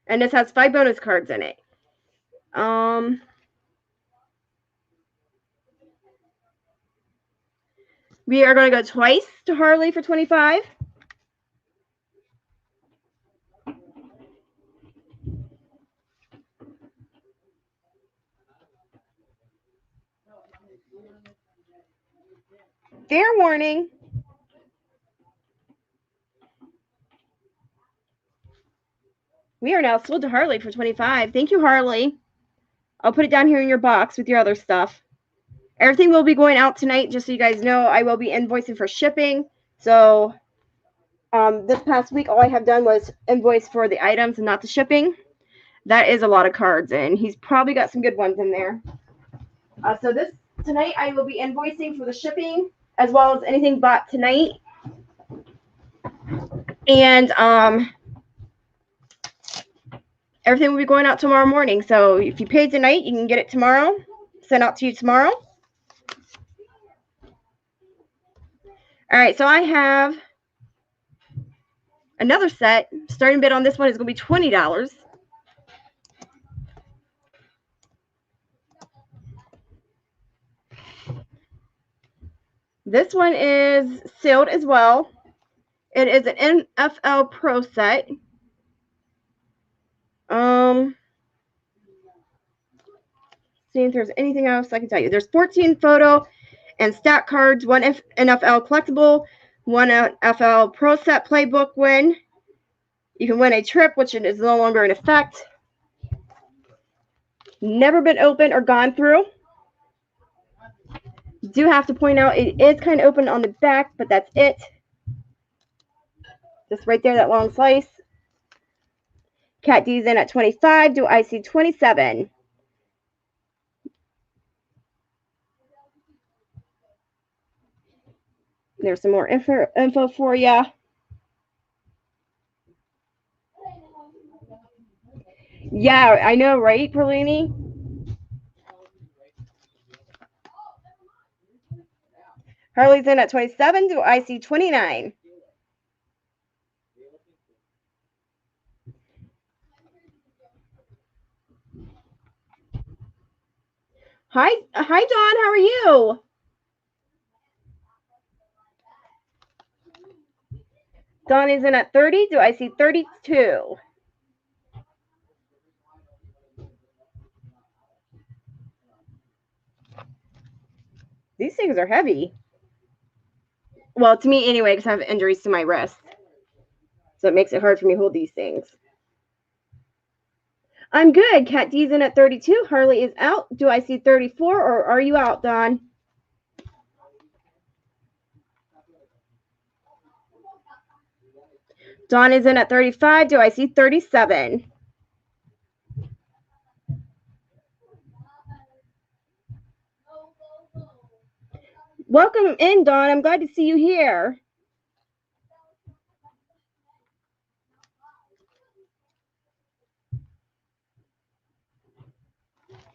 And this has 5 bonus cards in it. We are going to go twice to Harley for 25. Fair warning. We are now sold to Harley for 25. Thank you, Harley. I'll put it down here in your box with your other stuff. Everything will be going out tonight, just so you guys know. I will be invoicing for shipping. So this past week, all I have done was invoice for the items and not the shipping. That is a lot of cards, and he's probably got some good ones in there. So tonight, I will be invoicing for the shipping, as well as anything bought tonight. And everything will be going out tomorrow morning. So if you paid tonight, you can get it tomorrow. Sent out to you tomorrow. All right, so I have another set. Starting bid on this one is going to be $20. This one is sealed as well. It is an NFL Pro set. See if there's anything else I can tell you. There's 14 photo and stat cards, 1 NFL collectible, 1 NFL Pro set playbook win. You can win a trip, which is no longer in effect. Never been opened or gone through. Do have to point out it is kind of open on the back, but that's it. Just right there, that long slice. Cat D's in at 25. Do I see 27? There's some more info for you. Yeah, I know, right, Perlini? Harley's in at 27. Do I see 29? Hi, Dawn. How are you? Dawn is in at 30. Do I see 32? These things are heavy. Well, to me anyway, because I have injuries to my wrist. So it makes it hard for me to hold these things. I'm good. Cat D's in at 32. Harley is out. Do I see 34 or are you out, Dawn? Dawn is in at 35. Do I see 37? Welcome in, Dawn. I'm glad to see you here.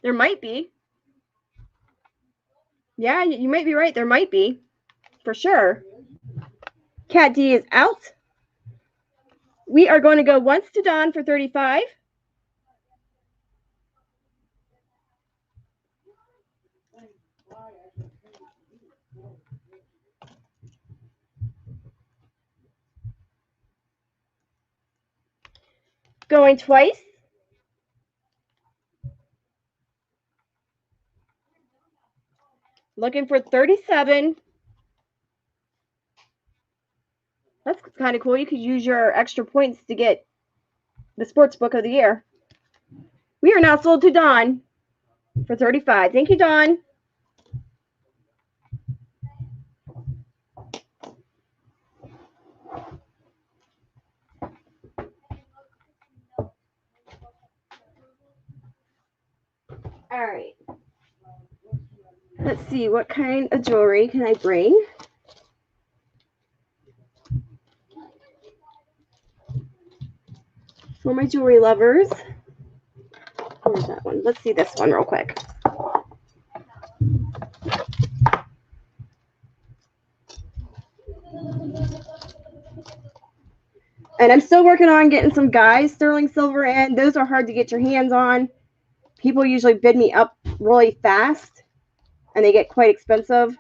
There might be. Yeah, you might be right. There might be. For sure. Cat D is out. We are going to go once to Dawn for 35. Going twice. Looking for 37. That's kind of cool. You could use your extra points to get the sports book of the year. We are now sold to Dawn for 35. Thank you, Dawn. All right. Let's see, what kind of jewelry can I bring? For my jewelry lovers. Where's that one? Let's see this one real quick. And I'm still working on getting some guys sterling silver in. Those are hard to get your hands on. People usually bid me up really fast, and they get quite expensive.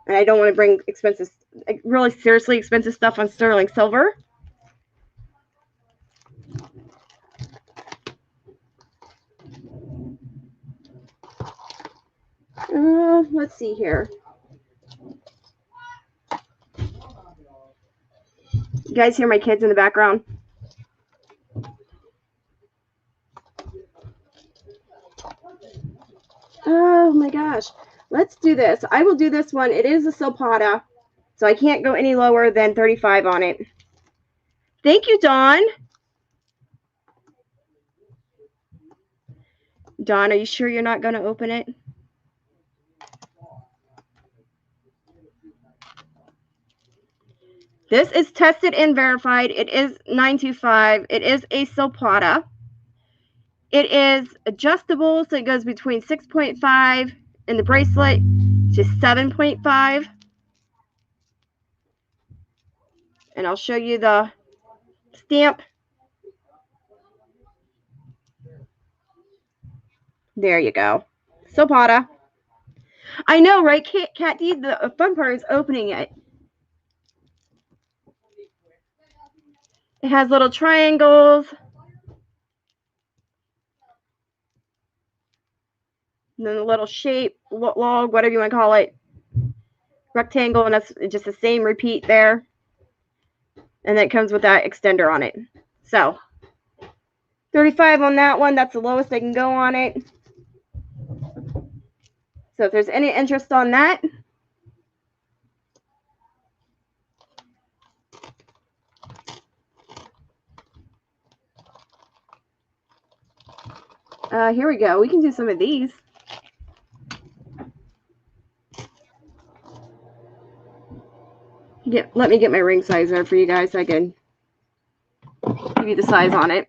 And I don't want to bring expensive, really seriously expensive stuff on sterling silver. Let's see here. You guys hear my kids in the background? Oh my gosh. Let's do this. I will do this one. It is a Silpata, so I can't go any lower than 35 on it. Thank you, Dawn. Dawn, are you sure you're not going to open it? This is tested and verified. It is 925. It is a Silpata. It is adjustable, so it goes between 6.5 in the bracelet to 7.5. And I'll show you the stamp. There you go. Silpata. I know, right, Cat D? The fun part is opening it. It has little triangles. And then a little shape, log, whatever you want to call it. Rectangle, and that's just the same repeat there. And then it comes with that extender on it. So, 35 on that one. That's the lowest I can go on it. So if there's any interest on that, here we go. We can do some of these. Let me get my ring size there for you guys so I can give you the size on it.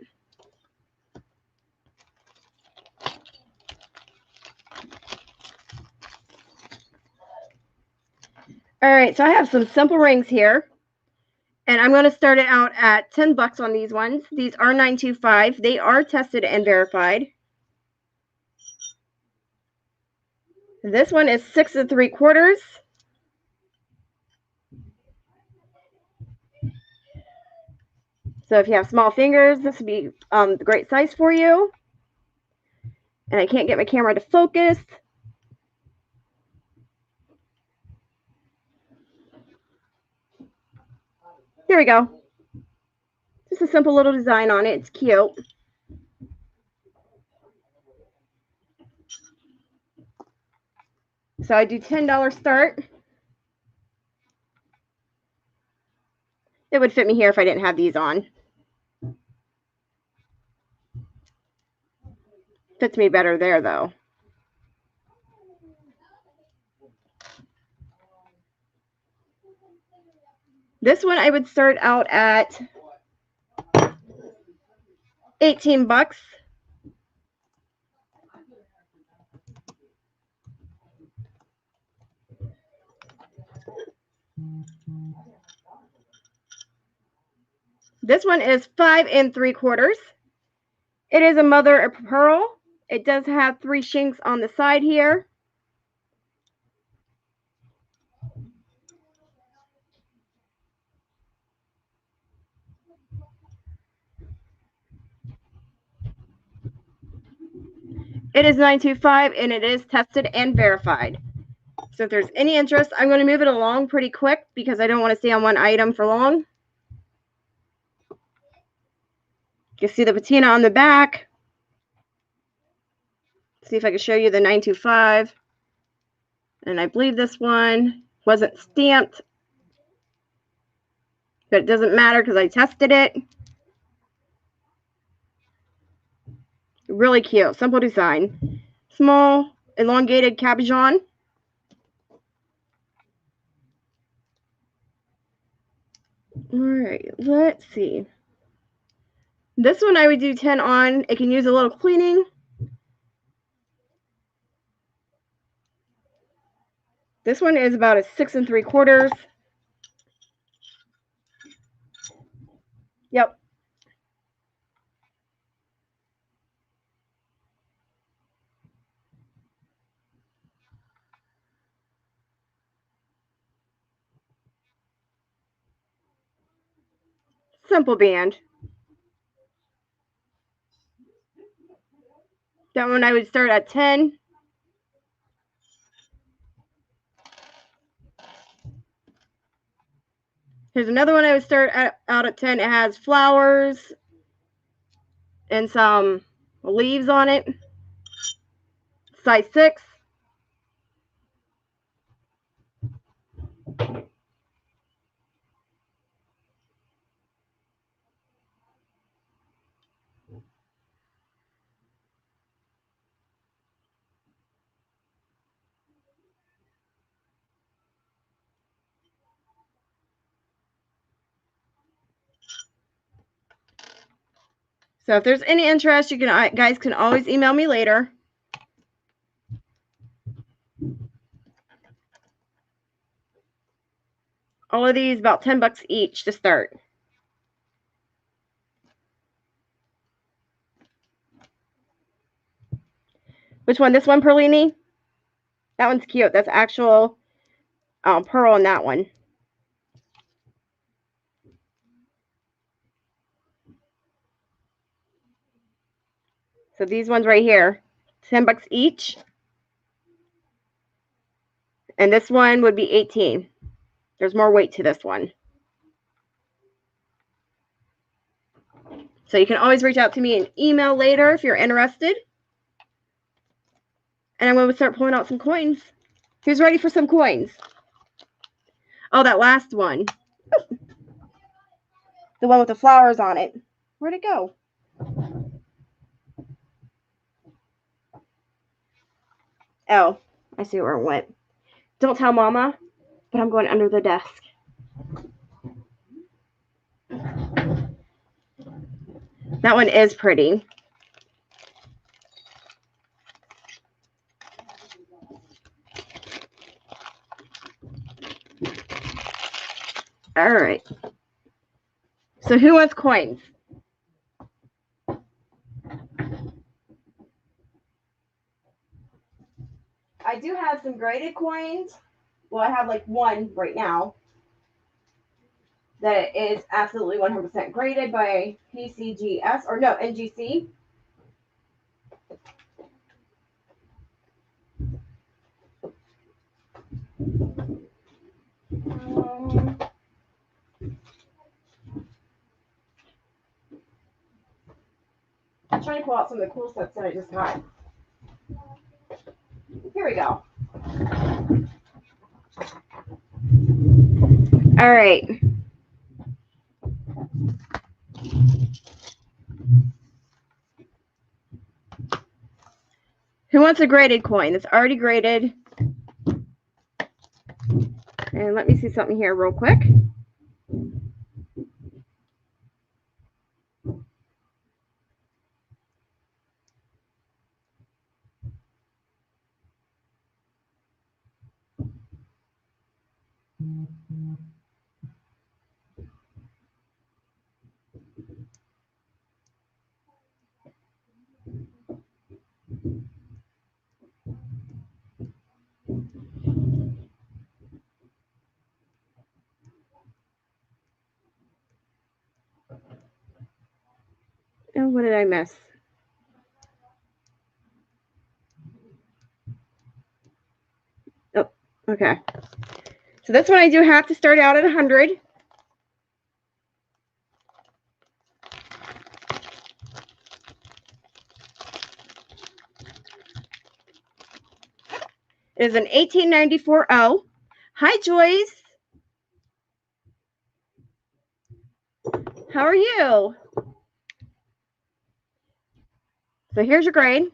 All right, so I have some simple rings here. And I'm going to start it out at $10 on these ones. These are 925. They are tested and verified. This one is 6 3/4. So if you have small fingers, this would be the great size for you. And I can't get my camera to focus. There we go. Just a simple little design on it. It's cute. So I do $10 start. It would fit me here if I didn't have these on. Fits me better there, though. This one I would start out at $18. This one is 5 3/4. It is a mother of pearl. It does have 3 shinks on the side here. It is 925 and it is tested and verified. So if there's any interest, I'm going to move it along pretty quick because I don't want to stay on one item for long. You can see the patina on the back. See if I can show you the 925. And I believe this one wasn't stamped, but it doesn't matter because I tested it. Really cute. Simple design. Small, elongated cabochon. All right, let's see. This one I would do 10 on. It can use a little cleaning. This one is about a 6 3/4. Yep. Simple band. That one I would start at 10. Here's another one I would start out at 10. It has flowers and some leaves on it. Size 6. So if there's any interest, you can guys can always email me later. All of these about $10 each to start. Which one? This one, Perlini? That one's cute. That's actual pearl in that one. So these ones right here, $10 each. And this one would be 18. There's more weight to this one. So you can always reach out to me and email later if you're interested. And I'm going to start pulling out some coins. Who's ready for some coins? Oh, that last one. The one with the flowers on it. Where'd it go? Oh, I see where it went. Don't tell Mama, but I'm going under the desk. That one is pretty. All right. So who wants coins? I do have some graded coins. Well, I have like one right now that is absolutely 100% graded by PCGS, or no, NGC. I'm trying to pull out some of the cool stuff that I just got. Here we go. All right. Who wants a graded coin? It's already graded. And let me see something here real quick. Oh, what did I miss? Oh, okay. So this one I do have to start out at 100. It is an 1894 O. Hi, Joyce. How are you? So here's your grade.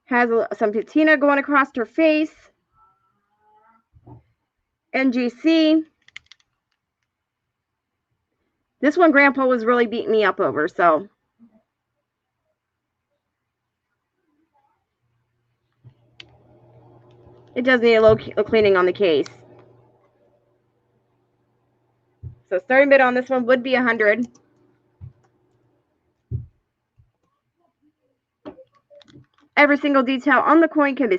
Has some patina going across her face. NGC. This one Grandpa was really beating me up over, so. It does need a little cleaning on the case. So starting bid on this one would be 100. Every single detail on the coin can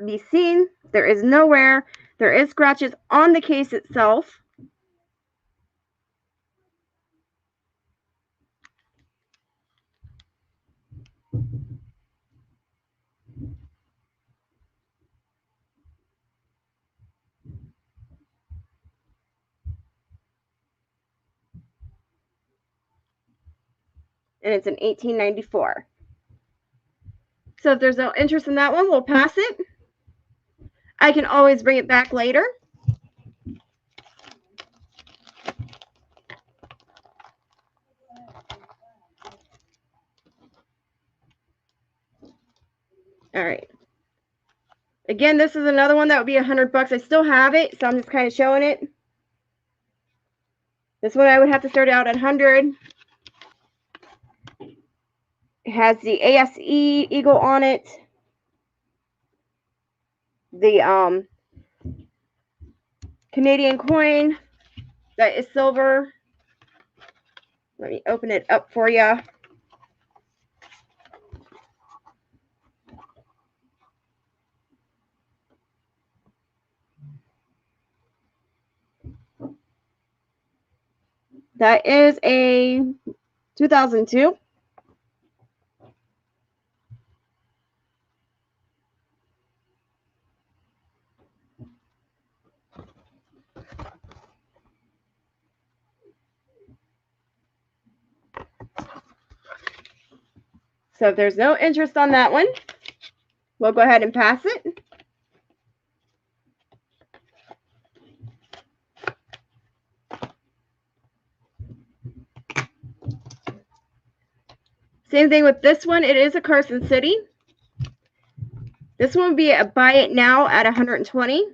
be seen. There is no wear. There is scratches on the case itself. And it's an 1894. So if there's no interest in that one, we'll pass it. I can always bring it back later. All right. Again, this is another one that would be $100. I still have it, so I'm just kind of showing it. This one I would have to start out at 100. It has the ASE eagle on it. The Canadian coin that is silver. Let me open it up for you. That is a 2002. So if there's no interest on that one, we'll go ahead and pass it. Same thing with this one. It is a Carson City. This one would be a buy it now at 120.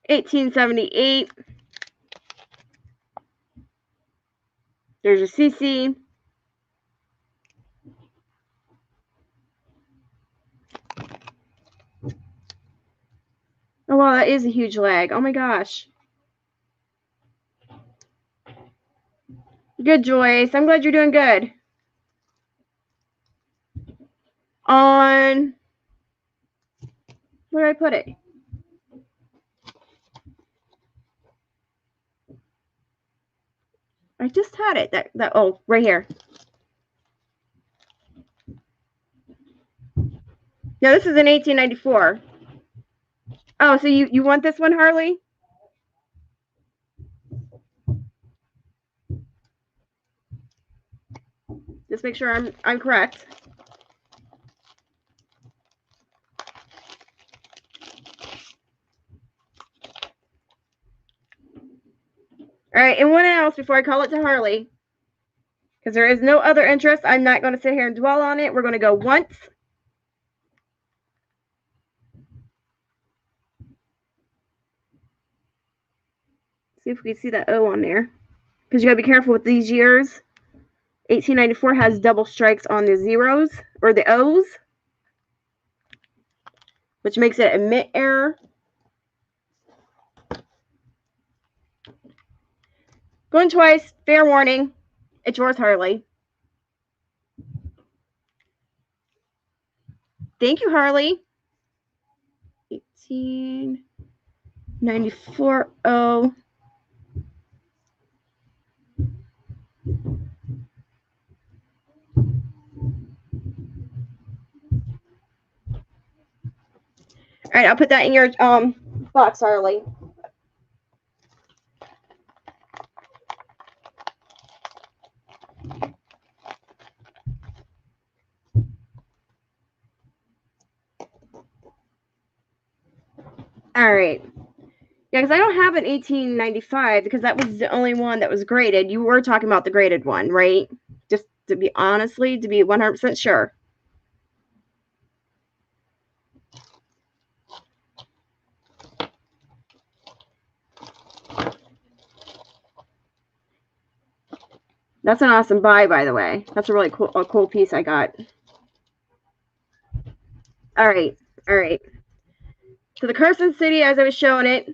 $18.78. There's your CC. Oh, wow, that is a huge lag. Oh, my gosh. Good, Joyce. I'm glad you're doing good. On, where did I put it? I just had it. Oh, right here. No, this is an 1894. Oh, so you want this one, Harley? Just make sure I'm correct. All right, and what else before I call it to Harley? Because there is no other interest. I'm not going to sit here and dwell on it. We're going to go once. See if we can see that O on there. Because you got to be careful with these years. 1894 has double strikes on the zeros, or the O's, which makes it emit error. Going twice, fair warning. It's yours, Harley. Thank you, Harley. 1894 O. All right, I'll put that in your box, Harley. All right. Yeah, because I don't have an 1895 because that was the only one that was graded. You were talking about the graded one, right? Just to be 100% sure. That's an awesome buy, by the way. That's a really cool piece I got. All right. All right. So the Carson City, as I was showing it,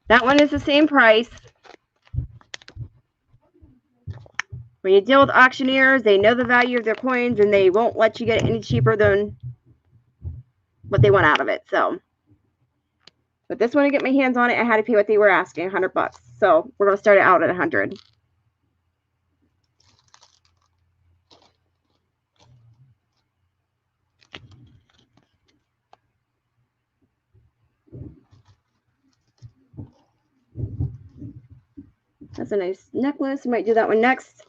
that one is the same price. When you deal with auctioneers, they know the value of their coins, and they won't let you get it any cheaper than what they want out of it. So, but this one, to get my hands on it, I had to pay what they were asking, $100. So we're going to start it out at 100. That's a nice necklace. I might do that one next.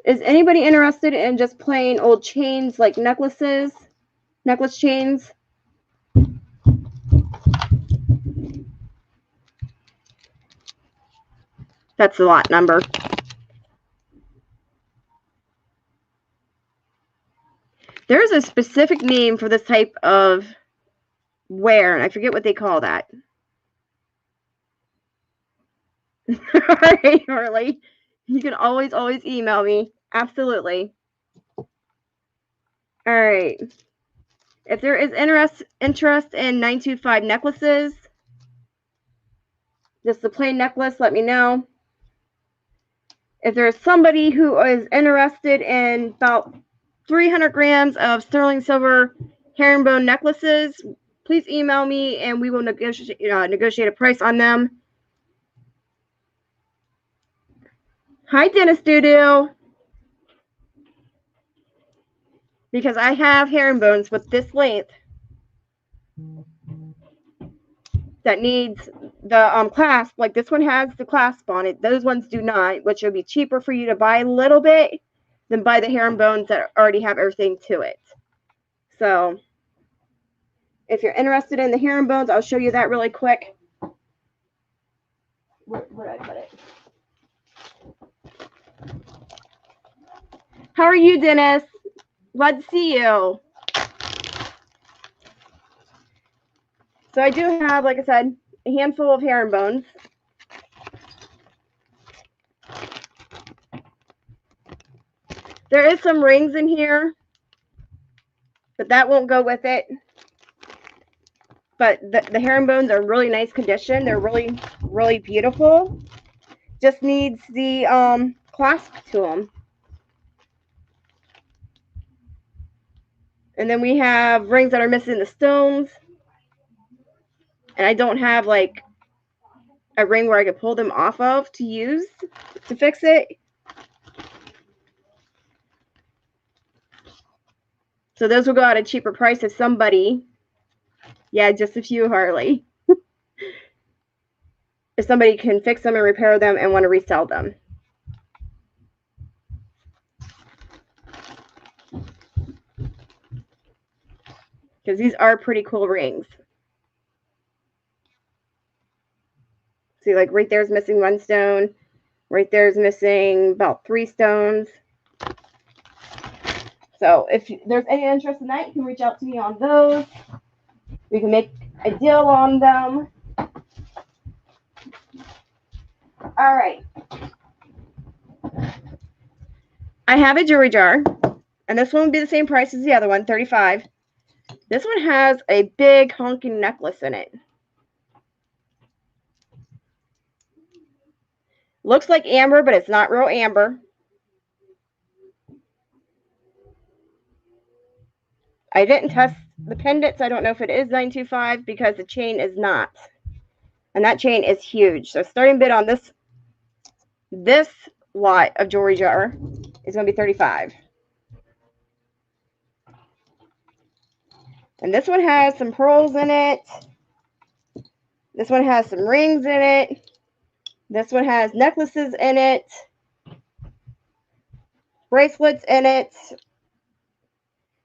Is anybody interested in just plain old chains, like necklaces? Necklace chains? That's the lot number. There's a specific name for this type of wear, and I forget what they call that. All right, Harley. You can always email me. Absolutely. All right. If there is interest in 925 necklaces, just the plain necklace, let me know. If there's somebody who is interested in about 300 grams of sterling silver herringbone necklaces, please email me and we will negotiate a price on them. Hi, Dennis Doodoo. Because I have herringbones with this length that needs the clasp. Like this one has the clasp on it. Those ones do not, which would be cheaper for you to buy a little bit than buy the herringbones that already have everything to it. So if you're interested in the herringbones, I'll show you that really quick. Where did I put it? How are you, Dennis? Glad to see you. So I do have, like I said, a handful of herringbones. There is some rings in here, but that won't go with it. But the herringbones are really nice condition. They're really, really beautiful. Just needs the clasp to them. And then we have rings that are missing the stones. And I don't have like a ring where I could pull them off of to use to fix it. So those will go at a cheaper price if somebody, yeah, just a few, Harley. If somebody can fix them and repair them and want to resell them. because these are pretty cool rings. See, like right there's missing 1 stone. Right there's missing about 3 stones. So if there's any interest in that, you can reach out to me on those. We can make a deal on them. All right. I have a jewelry jar, and this one would be the same price as the other one, $35. This one has a big honking necklace in it. Looks like amber, but it's not real amber. I didn't test the pendants. I don't know if it is 925 because the chain is not. And that chain is huge. So starting bid on this lot of jewelry jar is going to be $35. And this one has some pearls in it. This one has some rings in it. This one has necklaces in it. Bracelets in it.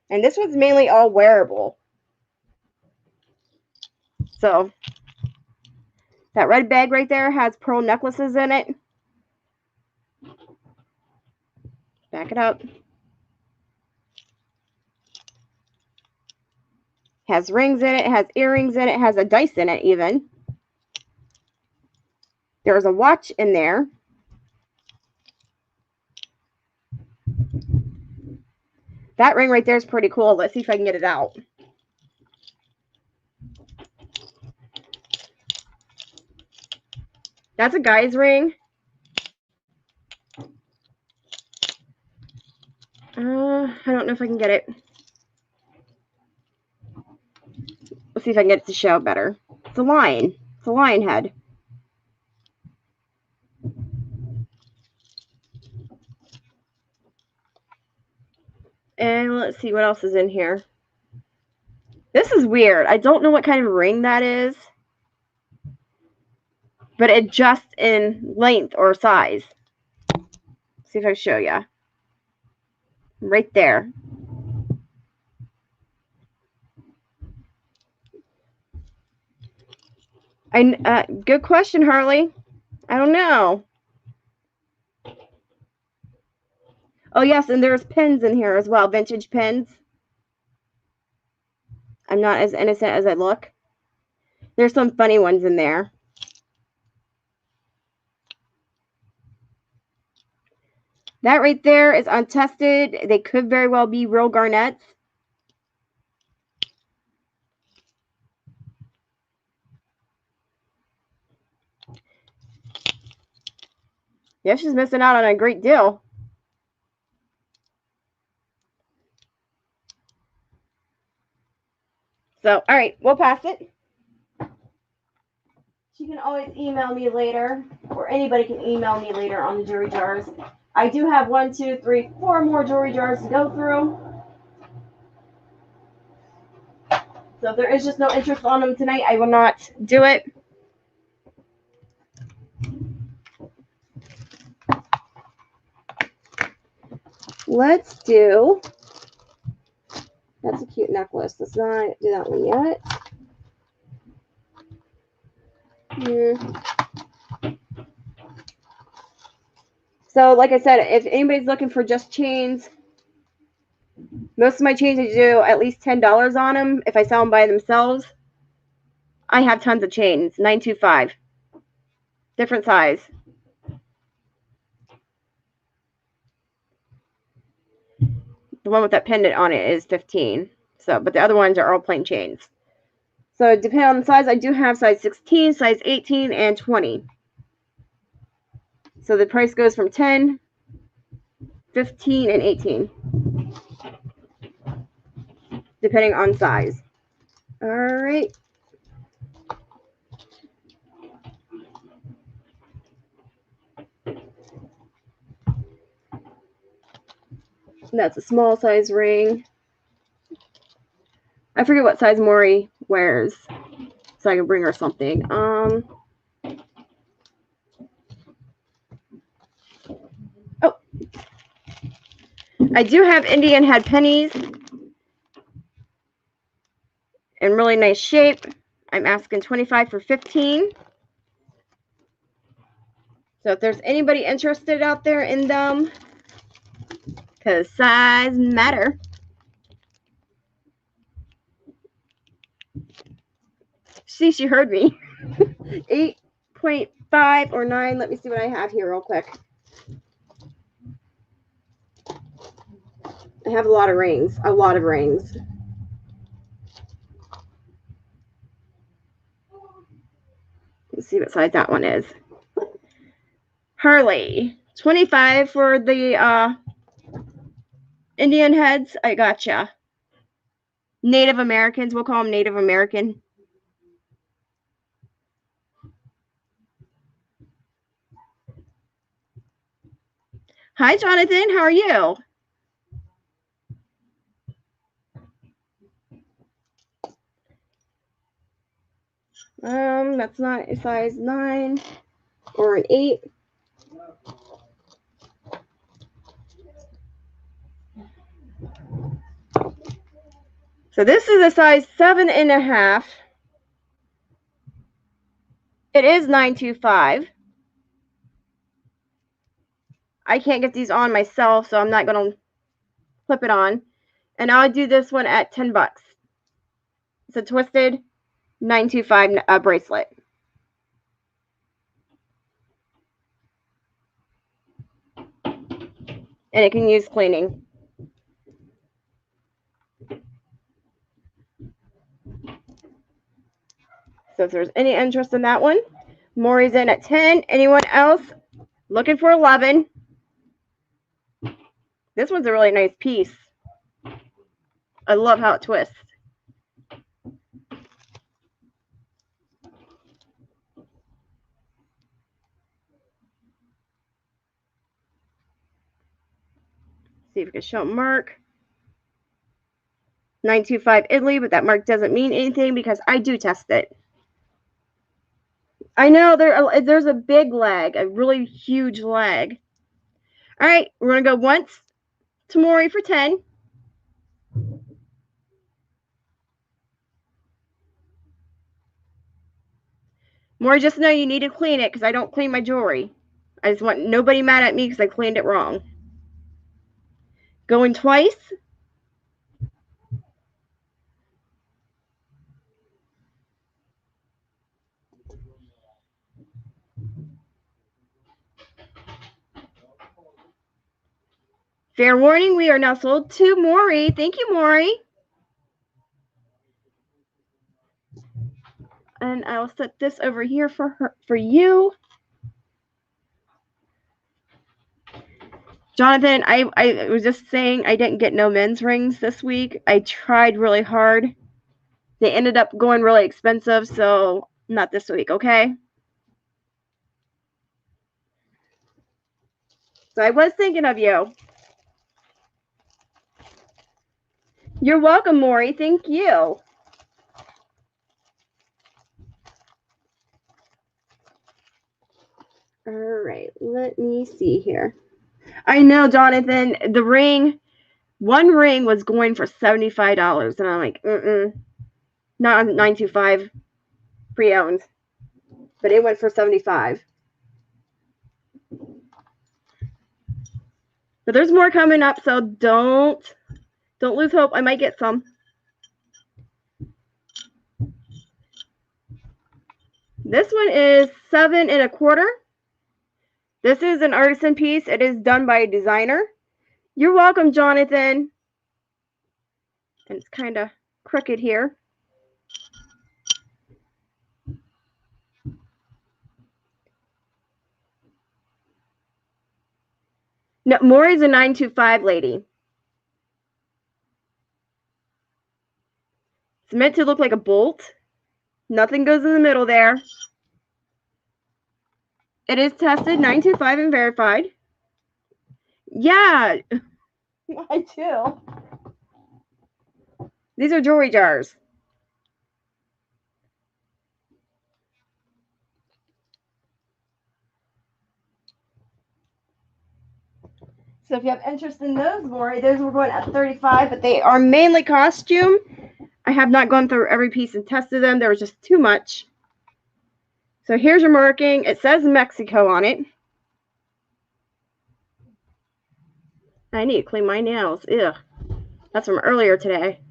And this one's mainly all wearable. So that red bag right there has pearl necklaces in it. Back it up. Has rings in it, has earrings in it, has a dice in it even. There's a watch in there. That ring right there is pretty cool. Let's see if I can get it out. That's a guy's ring. I don't know if I can get it. Let's see if I can get it to show better. It's a lion. It's a lion head. And let's see what else is in here. This is weird. I don't know what kind of ring that is. But it adjusts in length or size. Let's see if I show you. Right there. Good question, Harley. I don't know. Oh, yes, and there's pins in here as well. Vintage pins. I'm not as innocent as I look. There's some funny ones in there. That right there is untested. They could very well be real garnets. Yeah, she's missing out on a great deal. So, all right, we'll pass it. She can always email me later, or anybody can email me later on the jewelry jars. I do have 1, 2, 3, 4 more jewelry jars to go through. So if there is just no interest on them tonight, I will not do it. Let's do, that's a cute necklace. Let's not do that one yet. So like I said, if anybody's looking for just chains, most of my chains I do at least $10 on them if I sell them by themselves. I have tons of chains, 925. Different size. The one with that pendant on it is 15. So, but the other ones are all plain chains. So depending on the size, I do have size 16, size 18, and 20. So the price goes from 10, 15, and 18. Depending on size. All right. That's a small size ring. I forget what size Maury wears, so I can bring her something. Oh, I do have Indian head pennies. in really nice shape. I'm asking $25 for 15. So if there's anybody interested out there in them, because size matter. See, she heard me. 8.5 or 9. Let me see what I have here real quick. I have a lot of rings. A lot of rings. Let's see what size that one is. Harley. 25 for the Indian heads. I gotcha. Native Americans. We'll call them Native American. Hi, Jonathan. How are you? That's not a size 9 or an 8. So this is a size 7.5. It is 925. I can't get these on myself, so I'm not going to clip it on. And I'll do this one at $10. It's a twisted 925 bracelet. And it can use cleaning. So if there's any interest in that one, Maury's in at 10. Anyone else looking for 11? This one's a really nice piece. I love how it twists. See if we can show Mark. 925 Italy, but that mark doesn't mean anything because I do test it. I know there's a big leg, a really huge leg. All right, we're going to go once to Maury for 10. Maury, just know you need to clean it because I don't clean my jewelry. I just want nobody mad at me because I cleaned it wrong. Going twice. Fair warning, we are now sold to Maury. Thank you, Maury. And I'll set this over here for you. Jonathan, I was just saying I didn't get no men's rings this week. I tried really hard. They ended up going really expensive, so not this week, okay? So I was thinking of you. You're welcome, Maury. Thank you. All right, let me see here. I know, Jonathan, the ring, one ring was going for $75, and I'm like, not on 925 pre-owned, but it went for $75. But there's more coming up, so don't lose hope. I might get some. This one is 7 1/4. This is an artisan piece. It is done by a designer. You're welcome, Jonathan. And it's kind of crooked here. No, Maury's a 925 lady. It's meant to look like a bolt. Nothing goes in the middle there. It is tested 925 and verified. Yeah, I do. These are jewelry jars. So if you have interest in those, Maury, those were going at $35, but they are mainly costume. I have not gone through every piece and tested them. There was just too much. So here's your marking. It says Mexico on it. I need to clean my nails. Ugh. That's from earlier today.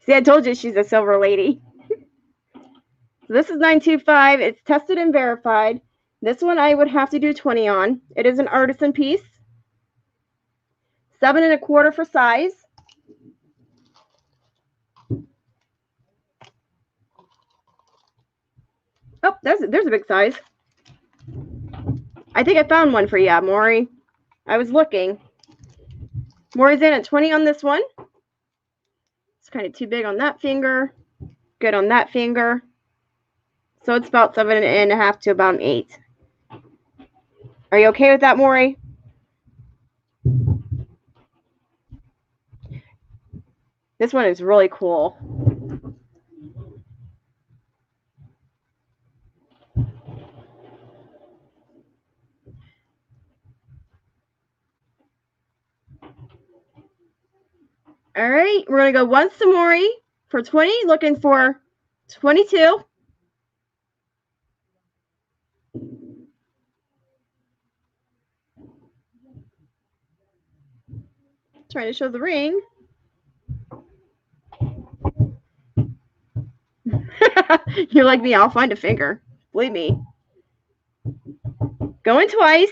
See, I told you she's a silver lady. So this is 925. It's tested and verified. This one I would have to do 20 on. It is an artisan piece. 7 1/4 for size. Oh, there's a big size. I think I found one for you, Maury. I was looking. Maury's in at 20 on this one. It's kind of too big on that finger. Good on that finger. So it's about 7 1/2 to about an 8. Are you okay with that, Maury? This one is really cool. All right, we're going to go once to Maury for 20, looking for 22. Trying to show the ring. You're like me, I'll find a finger. Believe me. Going twice.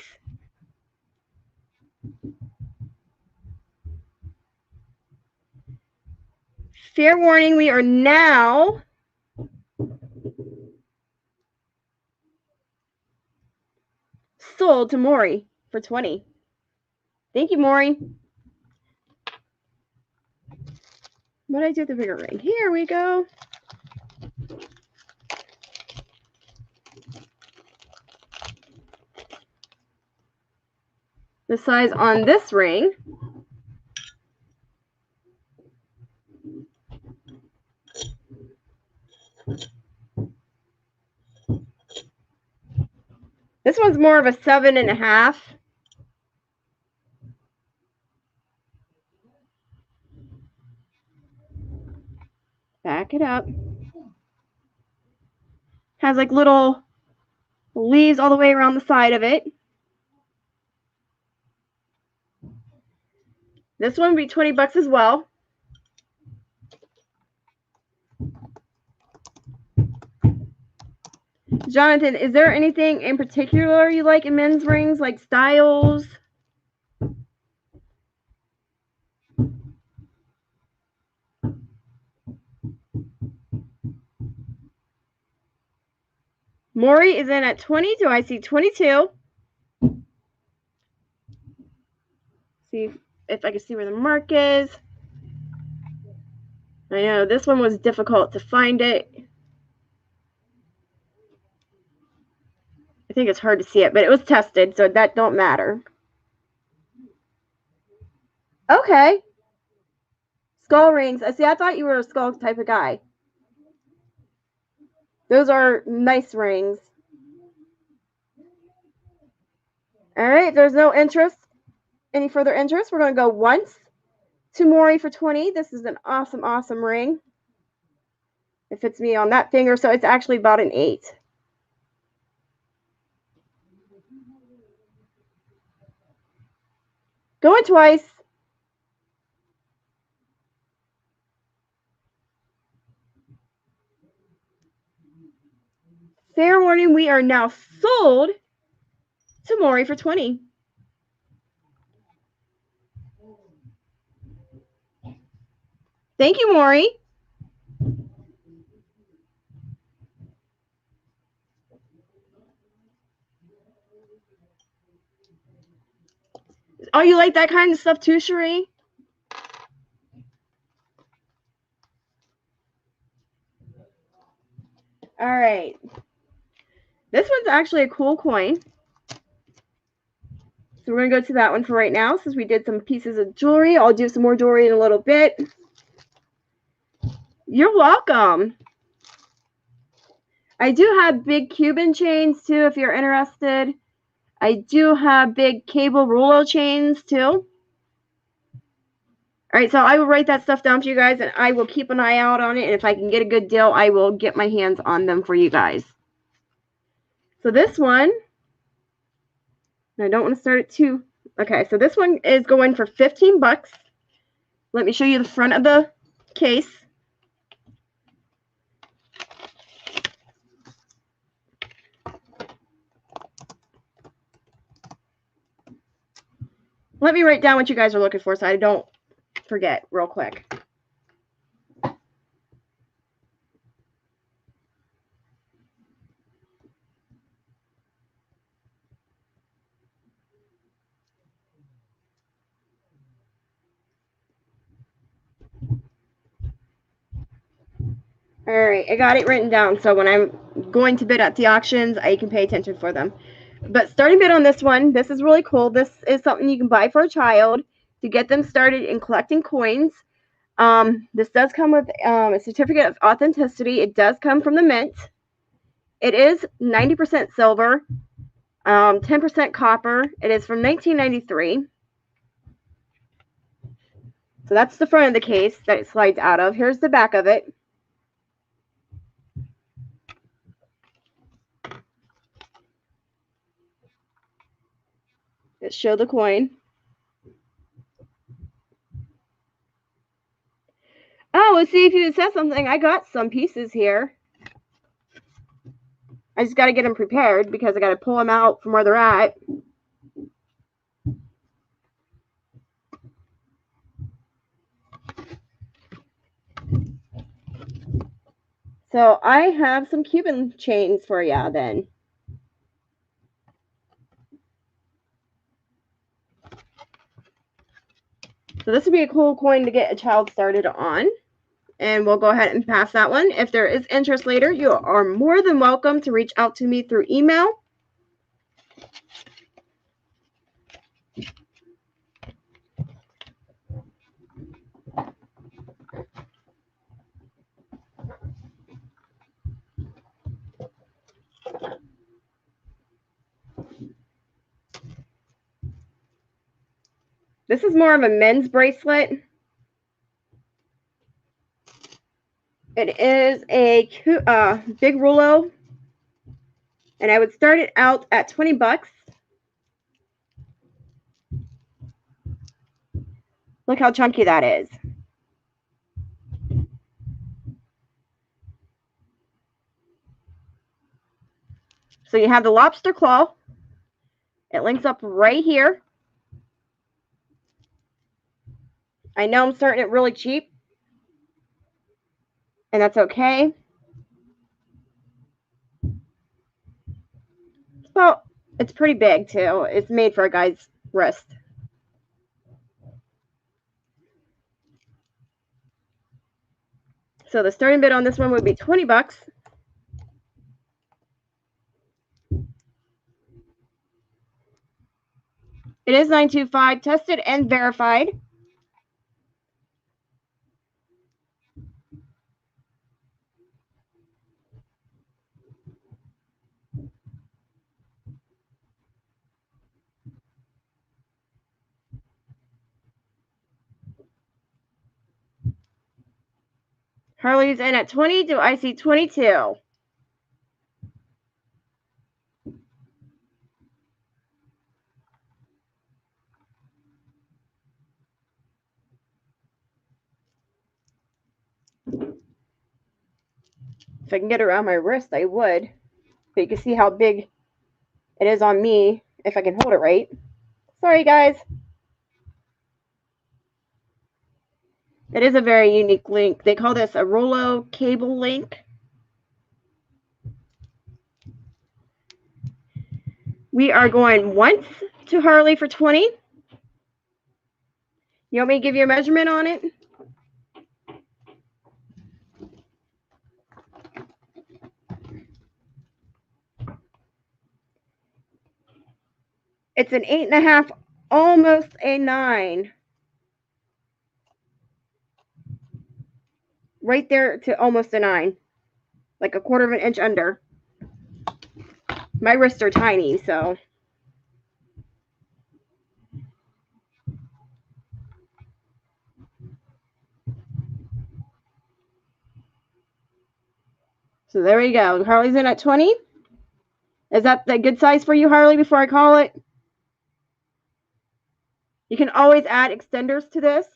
Fair warning, we are now sold to Maury for 20. Thank you, Maury. What did I do with the bigger ring? Here we go. The size on this ring . This one's more of a 7 1/2. Back it up. Has like little leaves all the way around the side of it. This one would be 20 bucks as well. Jonathan, is there anything in particular you like in men's rings, like styles? Maury is in at 20. Do I see 22? See if I can see where the mark is. I know this one was difficult to find it. I think it's hard to see it, but it was tested, so that don't matter. Okay. Skull rings. See, I thought you were a skull type of guy. Those are nice rings. All right, if there's no interest, any further interest, we're going to go once to Maury for 20. This is an awesome, awesome ring. It fits me on that finger, so it's actually about an 8. Going twice. Fair warning, we are now sold to Maury for 20. Thank you, Maury. Oh, you like that kind of stuff too, Cherie? All right. This one's actually a cool coin. So we're going to go to that one for right now since we did some pieces of jewelry. I'll do some more jewelry in a little bit. You're welcome. I do have big Cuban chains too if you're interested. I do have big cable roller chains too. All right, so I will write that stuff down for you guys, and I will keep an eye out on it. And if I can get a good deal, I will get my hands on them for you guys. So this one, I don't want to start at too. Okay, so this one is going for 15 bucks. Let me show you the front of the case. Let me write down what you guys are looking for so I don't forget real quick. All right, I got it written down, so when I'm going to bid at the auctions, I can pay attention for them. But starting bid on this one, this is really cool. This is something you can buy for a child to get them started in collecting coins. This does come with a certificate of authenticity. It does come from the mint. It is 90% silver, 10% copper. It is from 1993. So that's the front of the case that it slides out of. Here's the back of it. Let's show the coin. Oh, let's see if you said something. I got some pieces here. I just got to get them prepared because I got to pull them out from where they're at. So I have some Cuban chains for you then. So this would be a cool coin to get a child started on. And we'll go ahead and pass that one. If there is interest later, you are more than welcome to reach out to me through email. This is more of a men's bracelet. It is a big Rulo, and I would start it out at 20 bucks. Look how chunky that is. So you have the lobster claw. It links up right here. I know I'm starting it really cheap, and that's okay. Well, it's pretty big too. It's made for a guy's wrist. So the starting bid on this one would be 20 bucks. It is 925, tested and verified. Harley's in at 20. Do I see 22? If I can get it around my wrist, I would. But you can see how big it is on me if I can hold it right. Sorry, guys. It is a very unique link. They call this a Rollo cable link. We are going once to Harley for 20. You want me to give you a measurement on it? It's an 8.5, almost a 9. Right there to almost a 9. Like a quarter of an inch under. My wrists are tiny, so. So there we go. Harley's in at 20. Is that the good size for you, Harley, before I call it? You can always add extenders to this.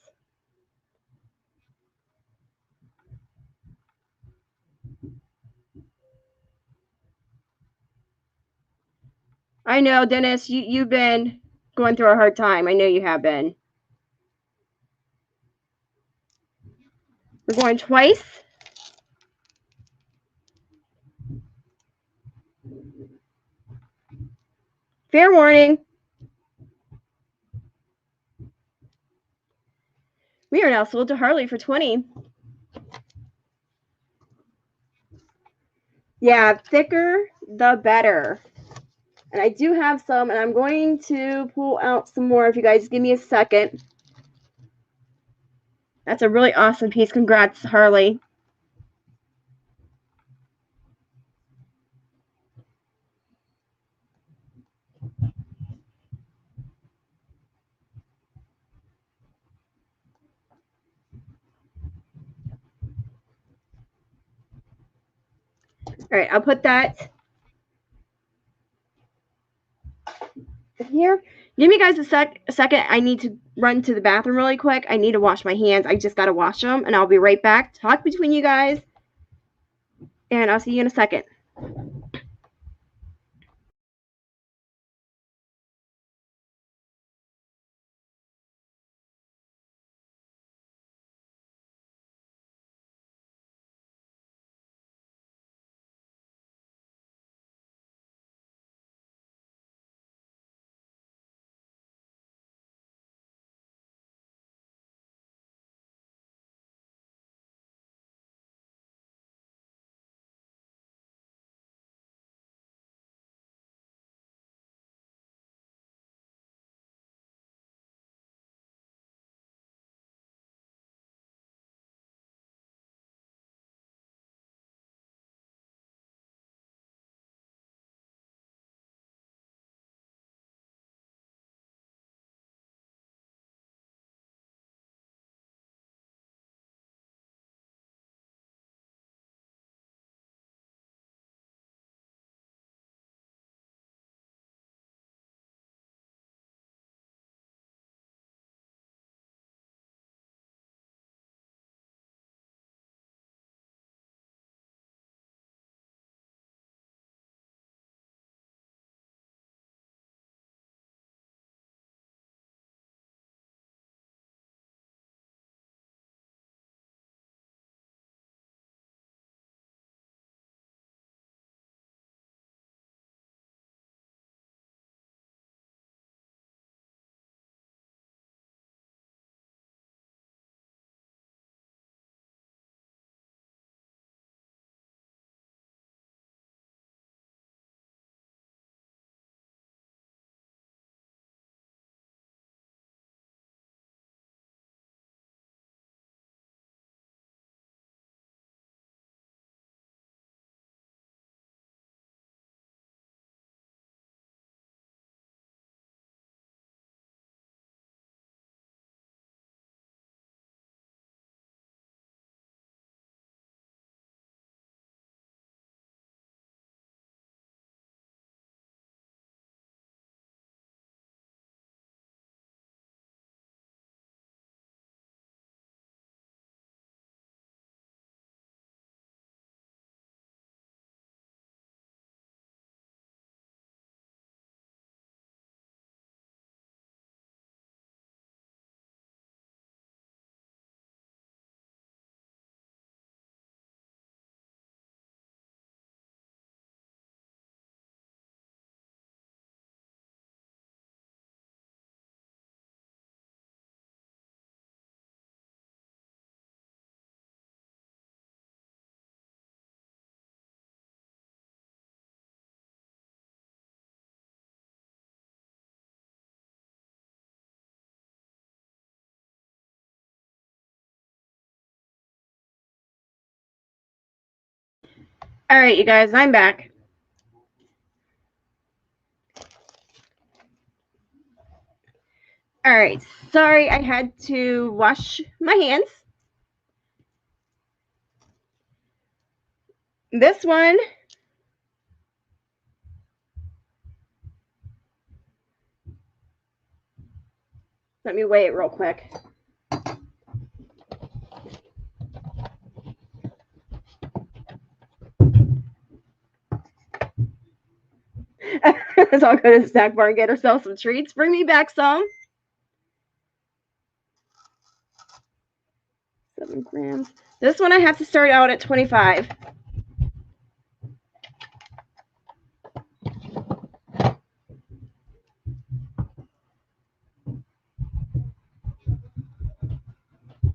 I know, Dennis, you've been going through a hard time. I know you have been. We're going twice. Fair warning. We are now sold to Harley for 20. Yeah, thicker the better. And I do have some, and I'm going to pull out some more if you guys give me a second. That's a really awesome piece. Congrats, Harley. All right, I'll put that here. Give me guys a second. I need to run to the bathroom really quick. I need to wash my hands. I just got to wash them, and I'll be right back. Talk between you guys, and I'll see you in a second. All right, you guys, I'm back. All right, sorry I had to wash my hands. This one, let me weigh it real quick. Let's all go to the snack bar and get ourselves some treats. Bring me back some. 7 grams. This one I have to start out at 25.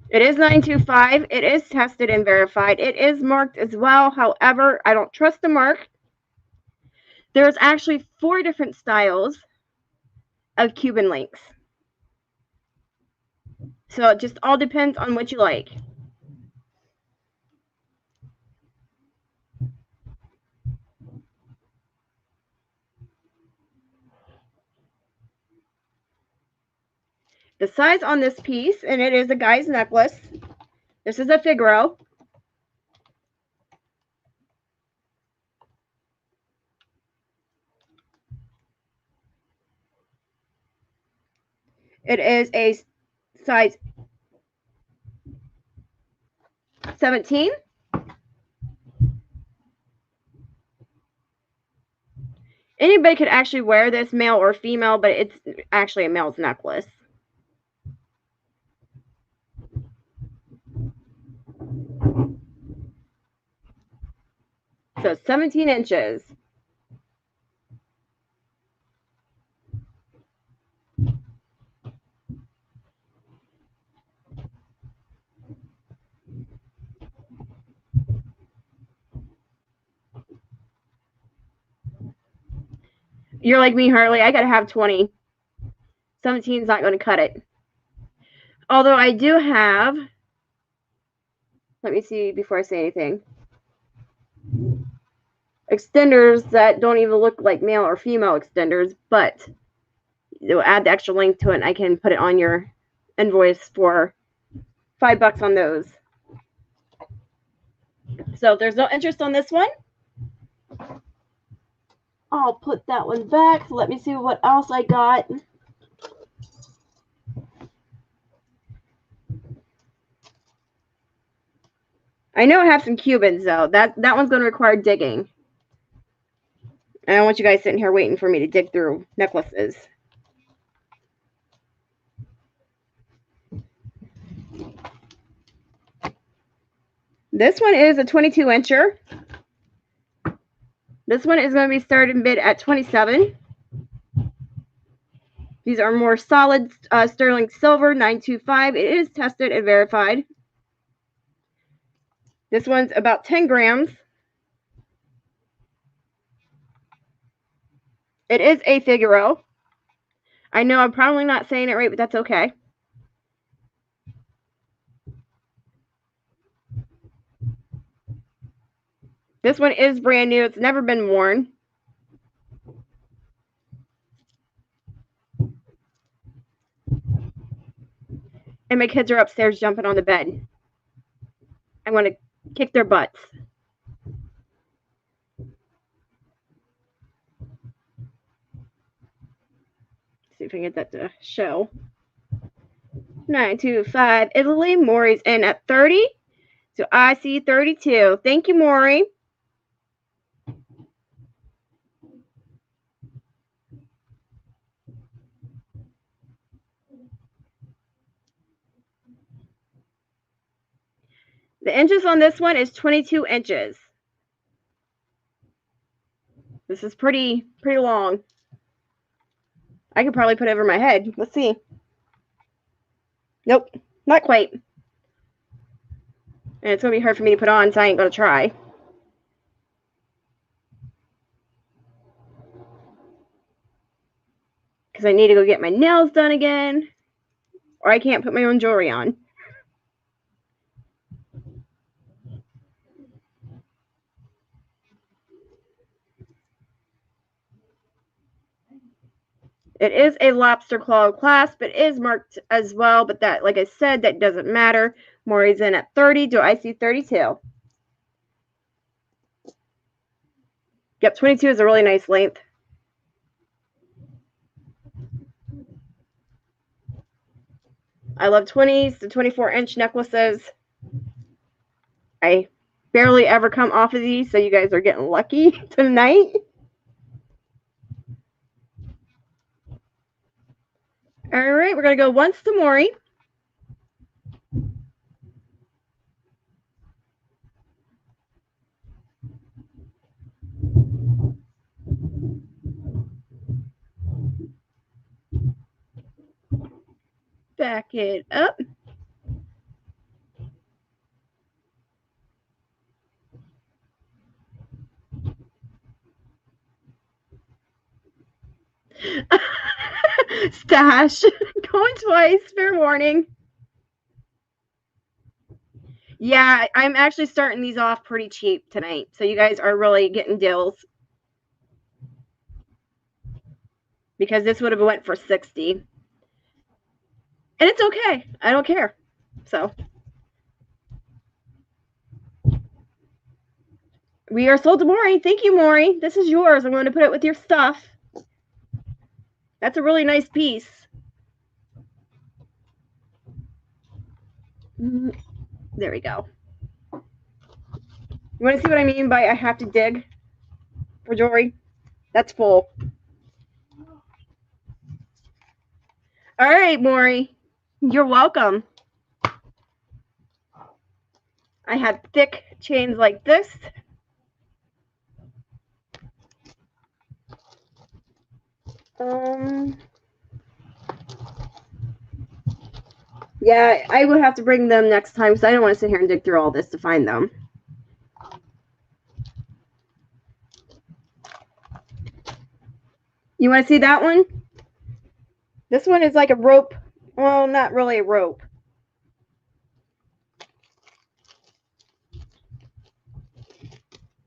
It is 925. It is tested and verified. It is marked as well. However, I don't trust the mark. There's actually 4 different styles of Cuban links. So it just all depends on what you like. The size on this piece, and it is a guy's necklace. This is a Figaro. It is a size 17. Anybody could actually wear this, male or female, but it's actually a male's necklace. So 17 inches. You're like me, Harley. I gotta have 20. 17 is not going to cut it. Although I do have, let me see before I say anything, extenders that don't even look like male or female extenders, but they'll add the extra length to it, and I can put it on your invoice for $5 on those. So if there's no interest on this one, I'll put that one back. Let me see what else I got. I know I have some Cubans, though. That one's going to require digging. I don't want you guys sitting here waiting for me to dig through necklaces. This one is a 22-incher. This one is going to be starting bid at 27. These are more solid sterling silver, 925. It is tested and verified. This one's about 10 grams. It is a Figaro. I know I'm probably not saying it right, but that's okay. This one is brand new. It's never been worn. And my kids are upstairs jumping on the bed. I'm going to kick their butts. See if I can get that to show. 925 Italy. Maury's in at 30. So I see 32. Thank you, Maury. The inches on this one is 22 inches. This is pretty long. I could probably put it over my head. Let's see. Nope, not quite. And it's going to be hard for me to put on, so I ain't going to try. Because I need to go get my nails done again. Or I can't put my own jewelry on. It is a lobster claw clasp. It is marked as well, but that, like I said, that doesn't matter. Maury's in at 30. Do I see 32? Yep, 22 is a really nice length. I love 20s to 24-inch necklaces. I barely ever come off of these, so you guys are getting lucky tonight. All right, we're going to go once to Maury. Back it up. Stash. Going twice. Fair warning. Yeah, I'm actually starting these off pretty cheap tonight. So you guys are really getting deals. Because this would have went for 60. And it's okay. I don't care. So we are sold to Maury. Thank you, Maury. This is yours. I'm going to put it with your stuff. That's a really nice piece. There we go. You want to see what I mean by I have to dig for jewelry? That's full. All right, Maury. You're welcome. I have thick chains like this. Yeah, I would have to bring them next time because I don't want to sit here and dig through all this to find them. You want to see that one? This one is like a rope. Well, not really a rope.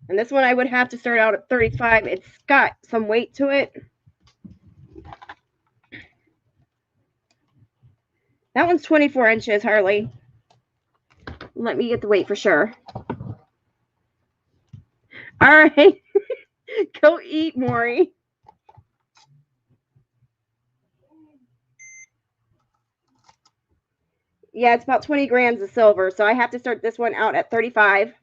And this one I would have to start out at 35. It's got some weight to it. That one's 24 inches, Harley. Let me get the weight for sure. All right. Go eat, Maury. Yeah, it's about 20 grams of silver, so I have to start this one out at 35.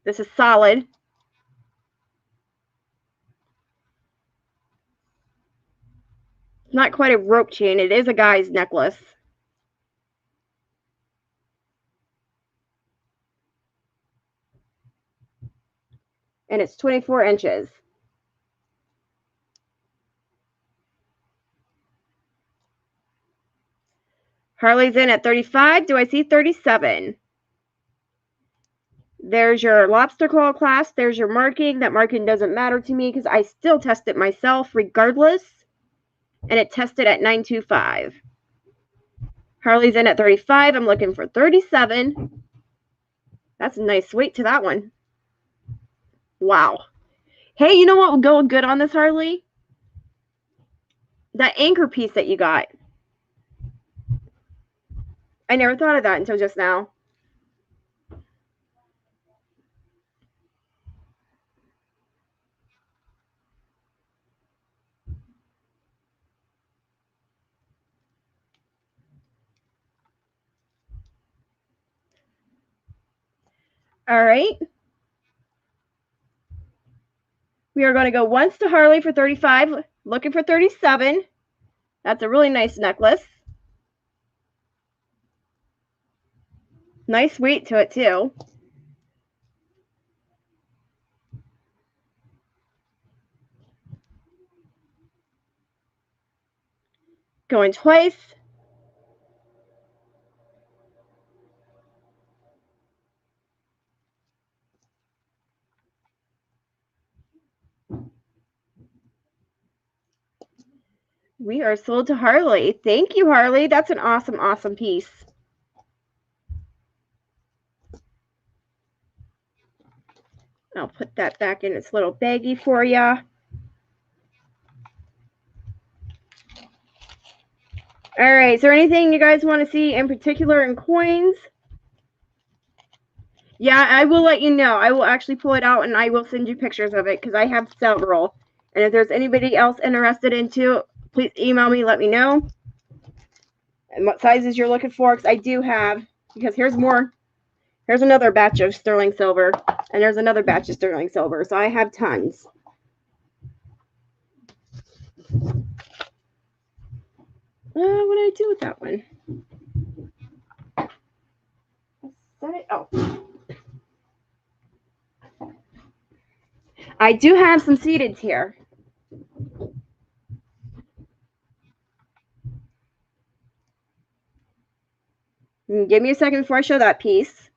This is solid. It's not quite a rope chain. It is a guy's necklace. And it's 24 inches. Harley's in at 35. Do I see 37? There's your lobster claw clasp. There's your marking. That marking doesn't matter to me because I still test it myself regardless. And it tested at 925. Harley's in at 35. I'm looking for 37. That's a nice weight to that one. Wow. Hey, you know what would go good on this, Harley? That anchor piece that you got. I never thought of that until just now. All right. We are going to go once to Harley for 35. Looking for 37. That's a really nice necklace. Nice weight to it, too. Going twice. We are sold to Harley. Thank you, Harley. That's an awesome, awesome piece. I'll put that back in its little baggie for you. All right. Is there anything you guys want to see in particular in coins? Yeah, I will let you know. I will actually pull it out and I will send you pictures of it because I have several. And if there's anybody else interested into, please email me, let me know. And what sizes you're looking for, because I do have, because here's more. Here's another batch of sterling silver, and there's another batch of sterling silver, so I have tons. What did I do with that one? Set it. Oh. I do have some seededs here. Give me a second before I show that piece.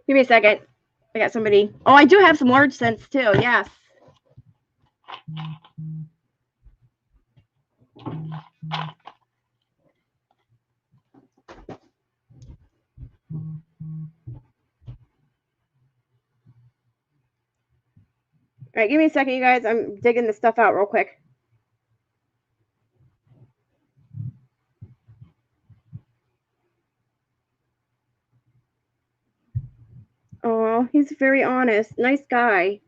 Give me a second. I got somebody. Oh, I do have some large scents too. Yes. All right, give me a second, you guys. I'm digging this stuff out real quick. Oh, he's very honest. Nice guy.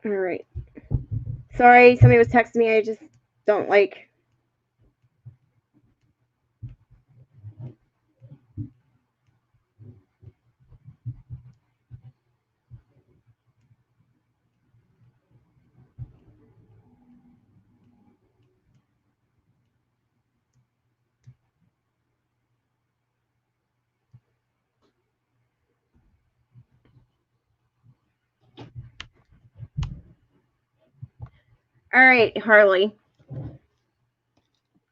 All right. Sorry, somebody was texting me. I just don't like. All right, Harley.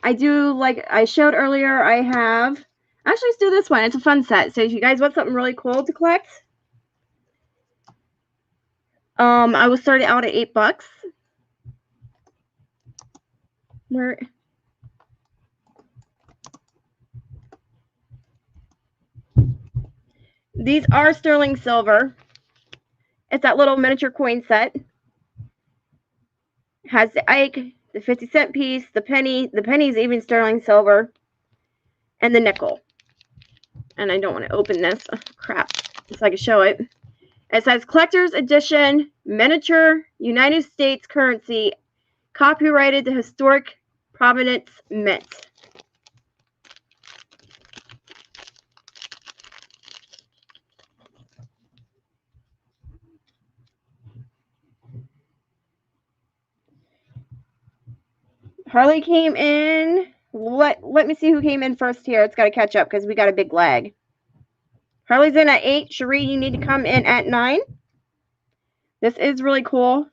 I do, like I showed earlier, I have. Actually, let's do this one. It's a fun set. So if you guys want something really cool to collect, I was started out at $8. Where? These are sterling silver. It's that little miniature coin set. Has the Ike, the 50-cent piece, the penny. The penny's even sterling silver, and the nickel. And I don't want to open this. Oh, crap. So I can show it. It says Collector's Edition, Miniature, United States Currency, copyrighted the Historic Provenance Mint. Harley came in. Let me see who came in first here. It's got to catch up because we got a big lag. Harley's in at 8. Cherie, you need to come in at 9. This is really cool.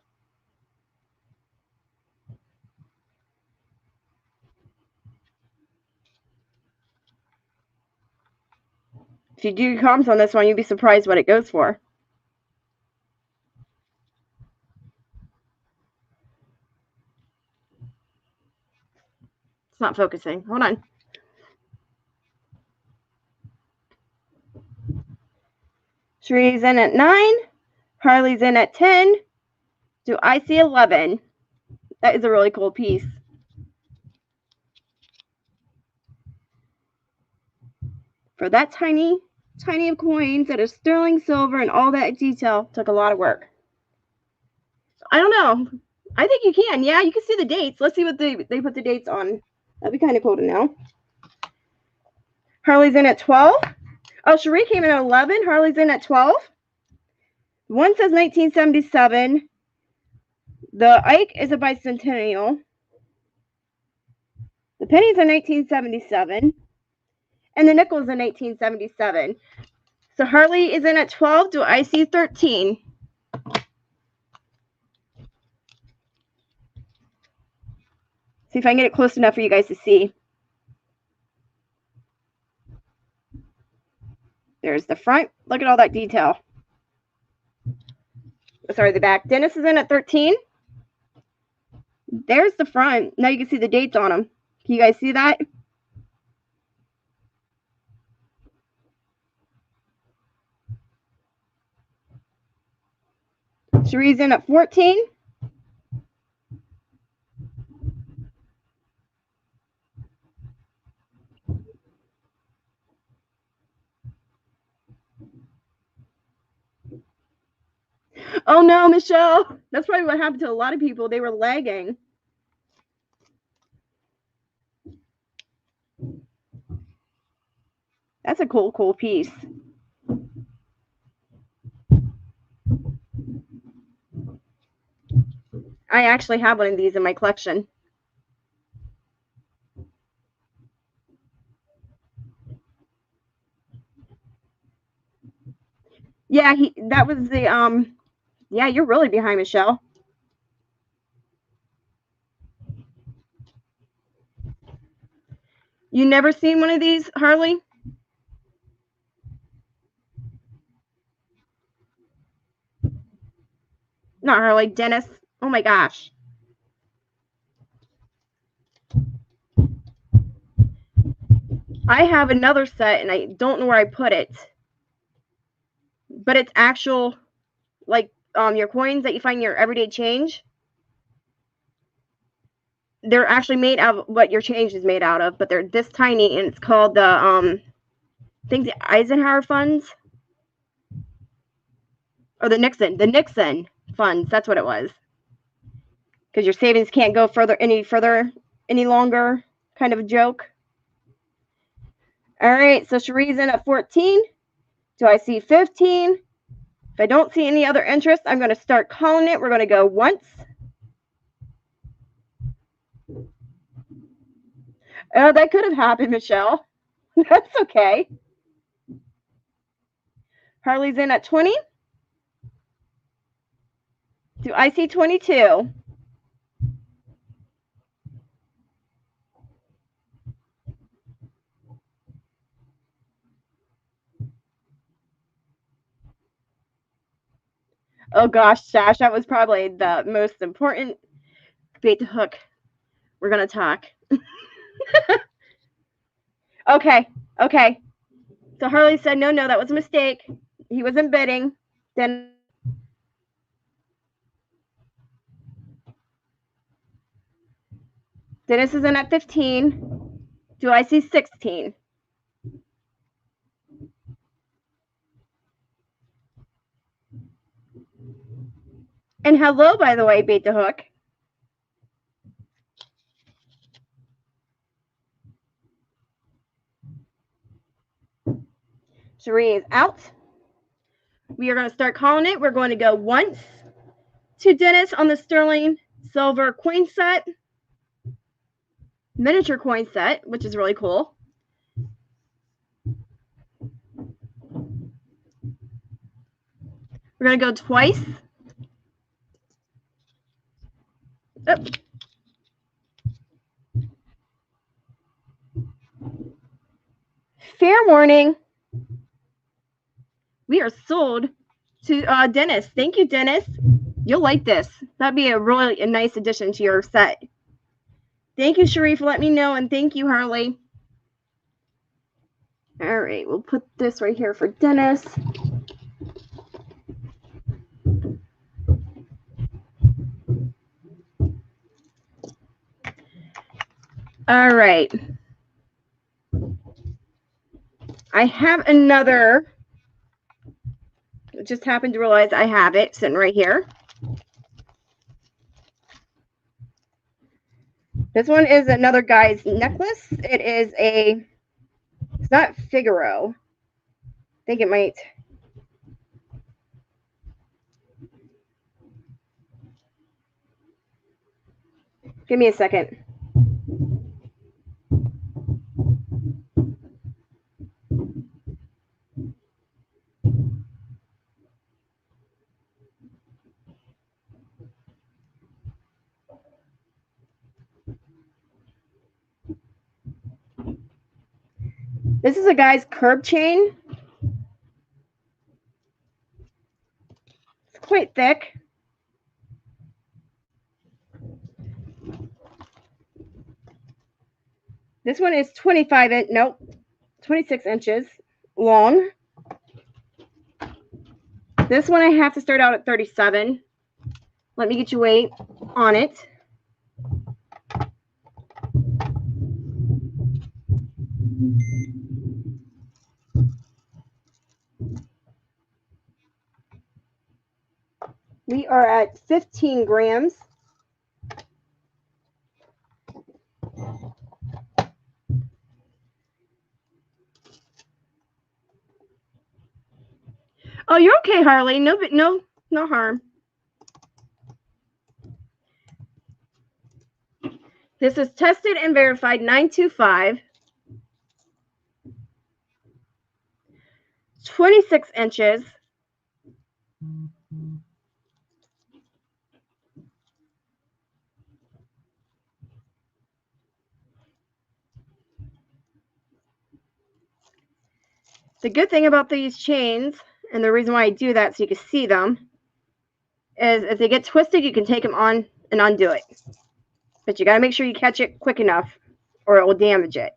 If you do comps on this one, you'd be surprised what it goes for. It's not focusing. Hold on. Cherie's in at 9. Harley's in at 10. Do I see 11? That is a really cool piece. For that tiny of coins that is sterling silver and all that detail, took a lot of work. I don't know. I think you can. Yeah, you can see the dates. Let's see what they put the dates on. That'd be kind of cool to know. Harley's in at 12. Oh, Cherie came in at 11. Harley's in at 12. One says 1977. The Ike is a bicentennial. The penny's in 1877. And the nickel's in 1877. So Harley is in at 12. Do I see 13? See if I can get it close enough for you guys to see. There's the front. Look at all that detail. Sorry, the back. Dennis is in at 13. There's the front. Now you can see the dates on them. Can you guys see that? Cherie's in at 14. Oh no, Michelle. That's probably what happened to a lot of people. They were lagging. That's a cool piece. I actually have one of these in my collection. Yeah, that was the yeah, you're really behind, Michelle. You never seen one of these, Harley? Not Harley, Dennis. Oh my gosh. I have another set and I don't know where I put it. But it's actual, like, your coins that you find in your everyday change. They're actually made out of what your change is made out of, but they're this tiny, and it's called the I think the Eisenhower funds. Or the Nixon funds. That's what it was. Because your savings can't go any longer. Kind of a joke. All right, so Cherie's in at 14. Do I see 15? If I don't see any other interest, I'm going to start calling it. We're going to go once. Oh, that could have happened, Michelle. That's okay. Harley's in at 20. Do I see 22? Oh gosh, Josh, that was probably the most important bait to hook. We're going to talk. Okay. So Harley said, no, that was a mistake. He wasn't bidding. Then Dennis is in at 15. Do I see 16? And hello, by the way, bait to hook. Cherie is out. We are going to start calling it. We're going to go once to Dennis on the sterling silver coin set, miniature coin set, which is really cool. We're going to go twice. Oh. Fair warning. We are sold to Dennis. Thank you, Dennis. You'll like this. That'd be a nice addition to your set. Thank you, Cherie, for letting me know, and thank you, Harley. All right, we'll put this right here for Dennis. All right. I have another. I just happened to realize I have it sitting right here. This one is another guy's necklace. It is it's not Figaro. I think it might. Give me a second. This is a guy's curb chain. It's quite thick. This one is 26 inches long. This one I have to start out at 37. Let me get your weight on it. We are at 15 grams. Oh, you're okay, Harley. No harm. This is tested and verified 925. 26 inches. The good thing about these chains, and the reason why I do that so you can see them, is if they get twisted, you can take them on and undo it. But you got to make sure you catch it quick enough or it will damage it.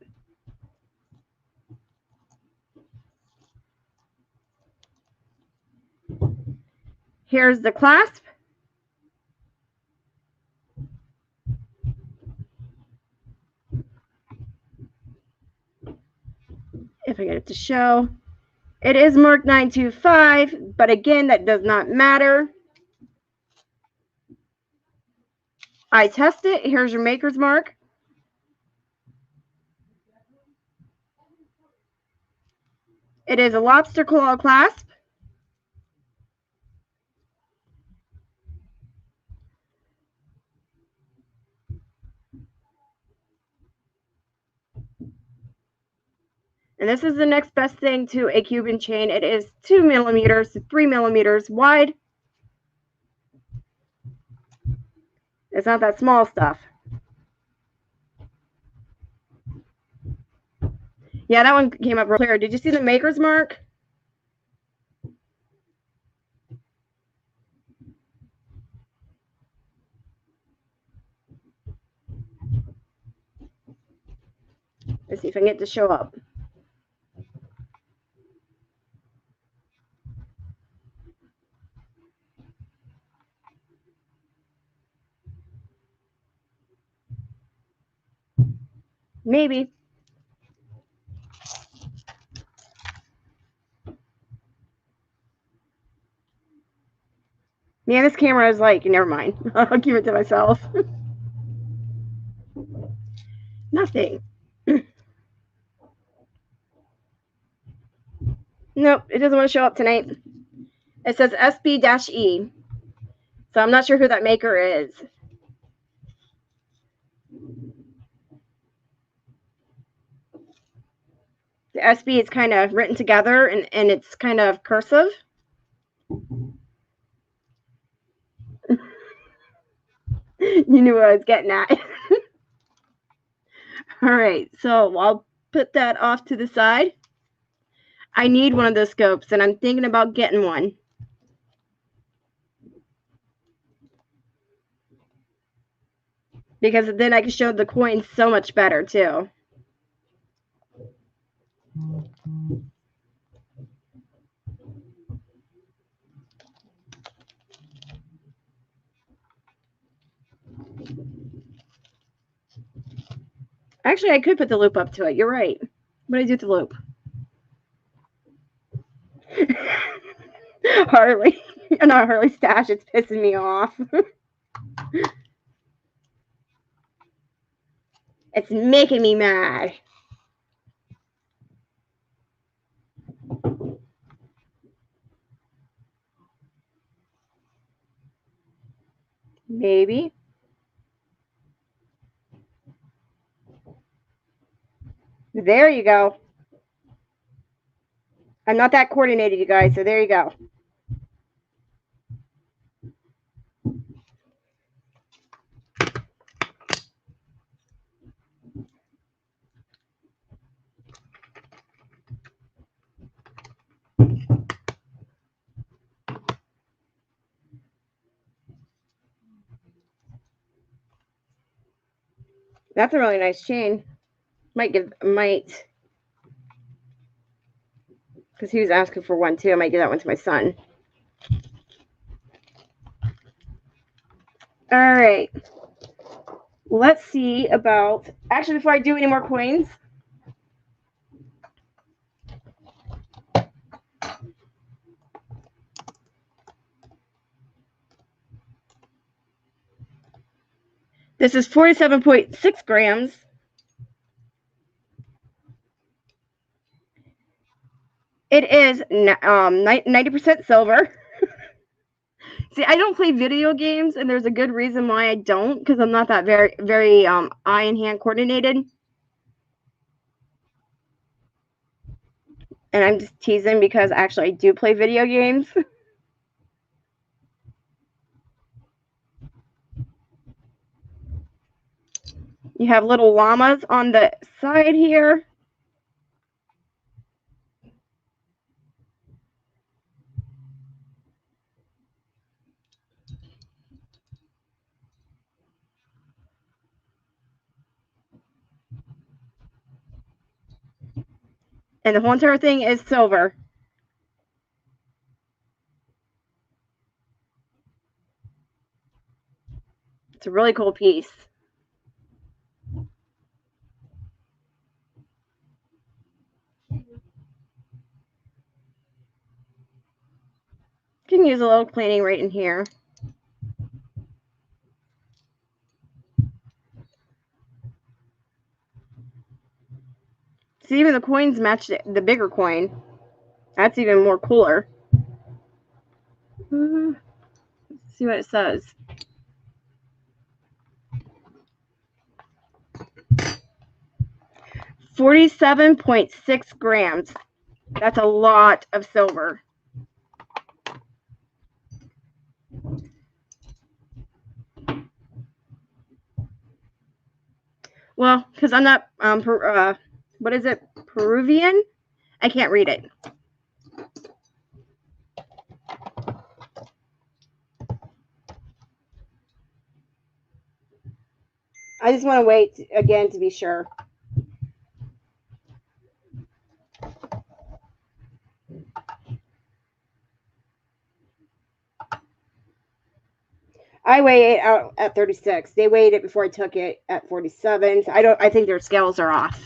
Here's the clasp. If I get it to show. It is marked 925, but again, that does not matter. I test it. Here's your maker's mark. It is a lobster claw clasp. And this is the next best thing to a Cuban chain. It is 2 millimeters to 3 millimeters wide. It's not that small stuff. Yeah, that one came up real clear. Did you see the maker's mark? Let's see if I can get it to show up. Maybe. Yeah, this camera is like, never mind. I'll keep it to myself. Nothing. Nope, it doesn't want to show up tonight. It says SB-E. So I'm not sure who that maker is. The SB is kind of written together and it's kind of cursive. You knew what I was getting at. All right, so I'll put that off to the side. I need one of those scopes, and I'm thinking about getting one. Because then I can show the coins so much better, too. Actually, I could put the loop up to it. You're right. What do I do with the loop? Harley. Not Harley Stash. It's pissing me off. It's making me mad. Maybe. There you go. I'm not that coordinated, you guys, so there you go. That's a really nice chain. Might, because he was asking for one too. I might give that one to my son. All right. Let's see about, actually, before I do any more coins, this is 47.6 grams. It is 90% silver. See, I don't play video games, and there's a good reason why I don't, because I'm not that very eye and hand coordinated. And I'm just teasing because actually I do play video games. You have little llamas on the side here. And the whole entire thing is silver. It's a really cool piece. You can use a little cleaning right in here. See, even the coins match the bigger coin. That's even more cooler. Let's see what it says. 47.6 grams. That's a lot of silver. Well, because I'm not, what is it, Peruvian? I can't read it. I just want to wait again to be sure. I weigh it out at 36. They weighed it before I took it at 47. So I think their scales are off.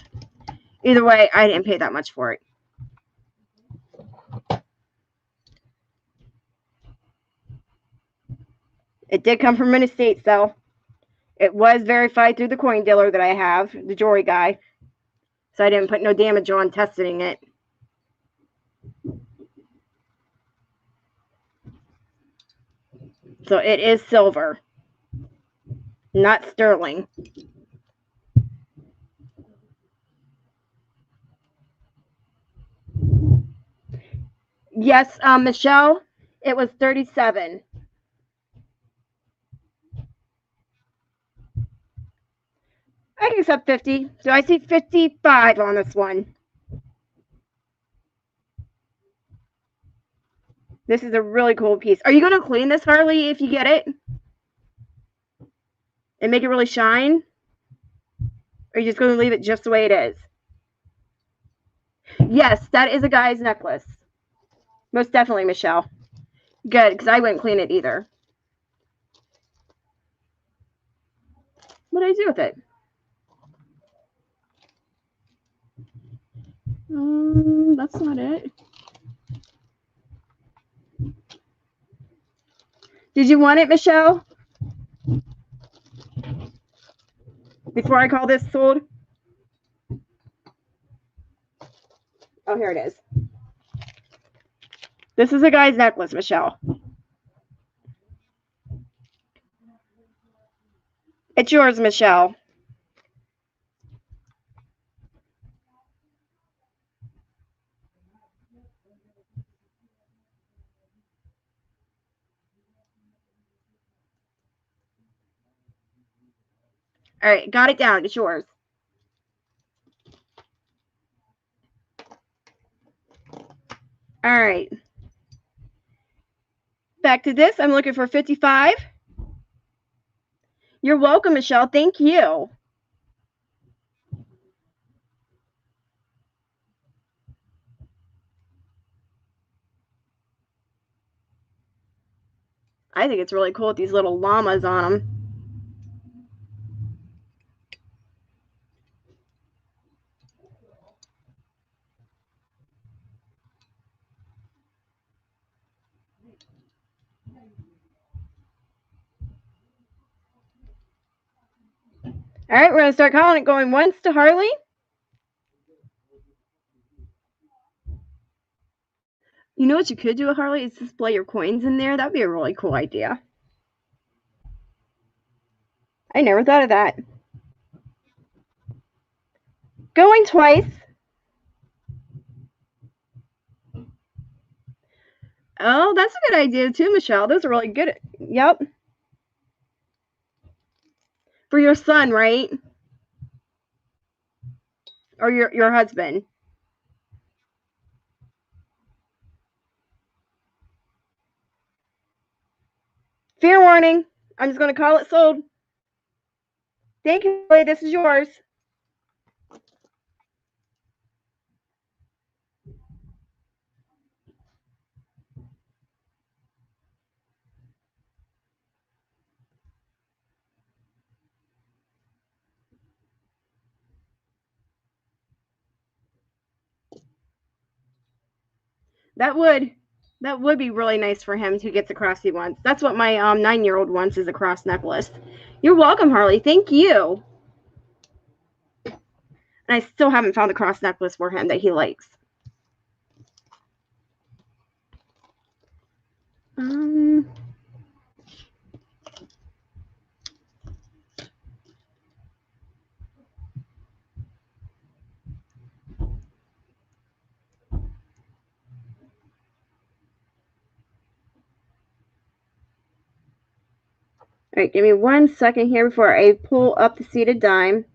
Either way, I didn't pay that much for it. It did come from many states, though. It was verified through the coin dealer that I have, the jewelry guy. So I didn't put no damage on testing it. So it is silver, not sterling. Yes, Michelle, it was 37. I can accept 50. So I see 55 on this one. This is a really cool piece. Are you going to clean this, Harley, if you get it? And make it really shine? Or are you just going to leave it just the way it is? Yes, that is a guy's necklace. Most definitely, Michelle. Good, because I wouldn't clean it either. What did I do with it? That's not it. Did you want it, Michelle? Before I call this sold? Oh, here it is. This is a guy's necklace, Michelle. It's yours, Michelle. All right, got it down. It's yours. All right. Back to this. I'm looking for 55. You're welcome, Michelle. Thank you. I think it's really cool with these little llamas on them. All right, we're going to start calling it. Going once to Harley. You know what you could do with Harley is display your coins in there. That'd be a really cool idea. I never thought of that. Going twice. Oh, that's a good idea too, Michelle. Those are really good. Yep. For your son, right? Or your husband. Fair warning. I'm just going to call it sold. Thank you, Harley. This is yours. That would be really nice for him to get the cross he wants. That's what my 9-year-old wants, is a cross necklace. You're welcome, Harley. Thank you. And I still haven't found a cross necklace for him that he likes. All right, give me 1 second here before I pull up the seated dime.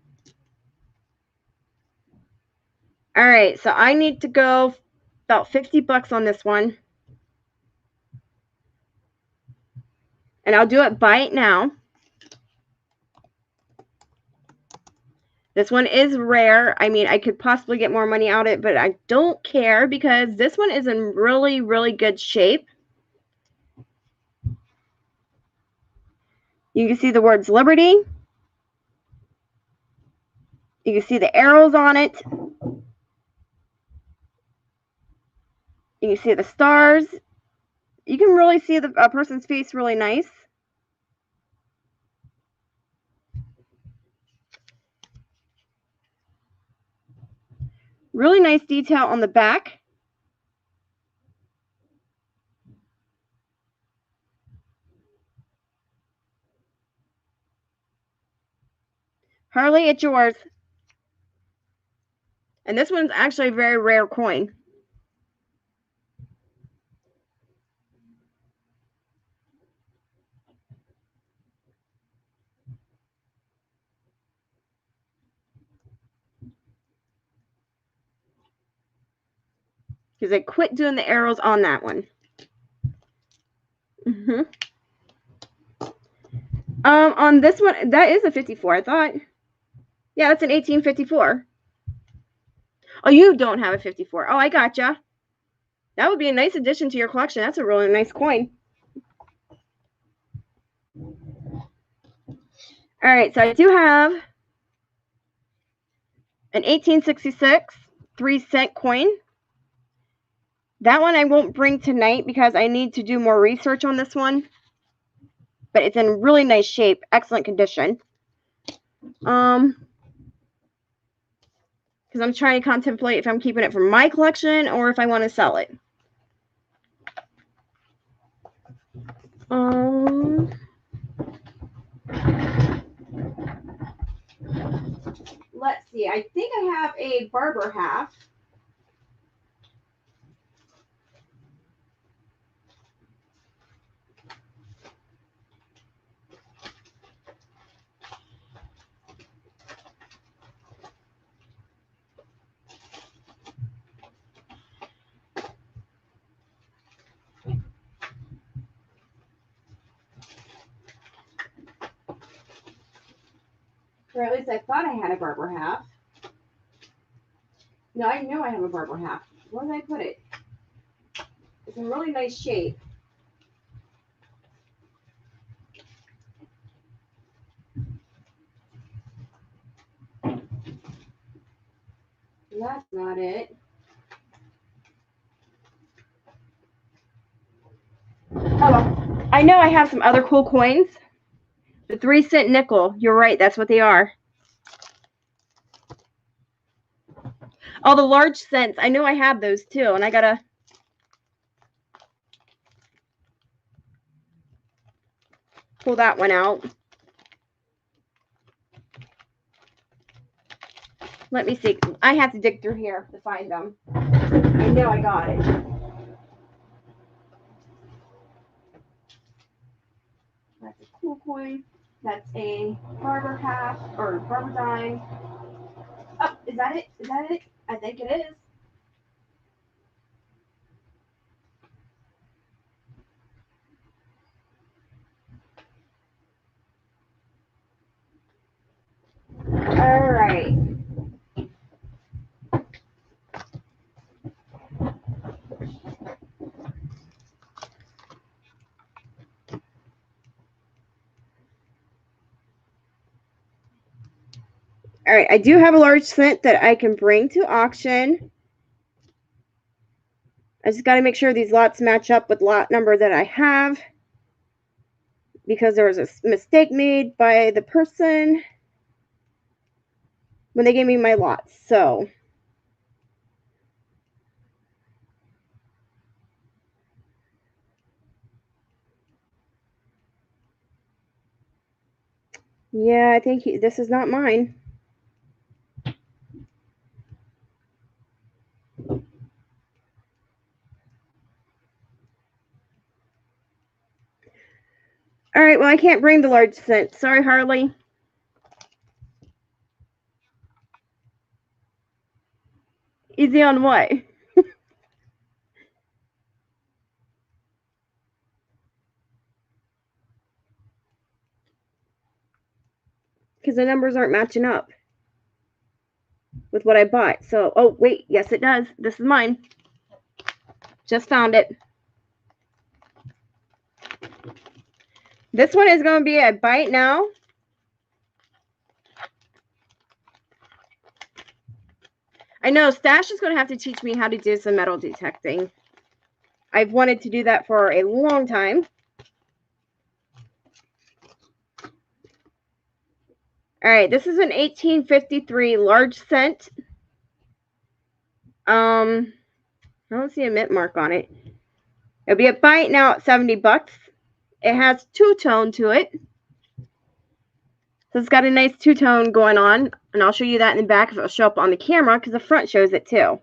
All right, so I need to go about 50 bucks on this one. And I'll do it by it now. This one is rare. I mean, I could possibly get more money out of it, but I don't care because this one is in really, really good shape. You can see the words Liberty. You can see the arrows on it. You can see the stars. You can really see the person's face really nice. Really nice detail on the back. Harley, it's yours. And this one's actually a very rare coin. Because I quit doing the arrows on that one. On this one, that is a 54, I thought. Yeah, that's an 1854. Oh, you don't have a 54. Oh, I gotcha. That would be a nice addition to your collection. That's a really nice coin. All right, so I do have an 1866 3-cent coin. That one I won't bring tonight because I need to do more research on this one. But it's in really nice shape, excellent condition. Because I'm trying to contemplate if I'm keeping it for my collection or if I want to sell it. Let's see. I think I have a barber half. Or at least I thought I had a barber half. No, I know I have a barber half. Where did I put it? It's in really nice shape. That's not it. Oh, well. I know I have some other cool coins. The 3-cent nickel. You're right. That's what they are. Oh, the large cents. I know I have those too. And I got to pull that one out. Let me see. I have to dig through here to find them. I know I got it. That's a cool coin. That's a barber half or barber dime. Oh, is that it? Is that it? I think it is. All right. All right, I do have a large cent that I can bring to auction. I just got to make sure these lots match up with lot number that I have, because there was a mistake made by the person when they gave me my lots. So yeah, I think this is not mine. All right, well, I can't bring the large cent. Sorry, Harley. Easy on what? Because the numbers aren't matching up with what I bought. So, oh, wait. Yes, it does. This is mine. Just found it. This one is going to be a bite now. I know Stash is going to have to teach me how to do some metal detecting. I've wanted to do that for a long time. All right, this is an 1853 large cent. I don't see a mint mark on it. It'll be a bite now at 70 bucks. It has two-tone to it. So it's got a nice two-tone going on. And I'll show you that in the back if it'll show up on the camera, because the front shows it too.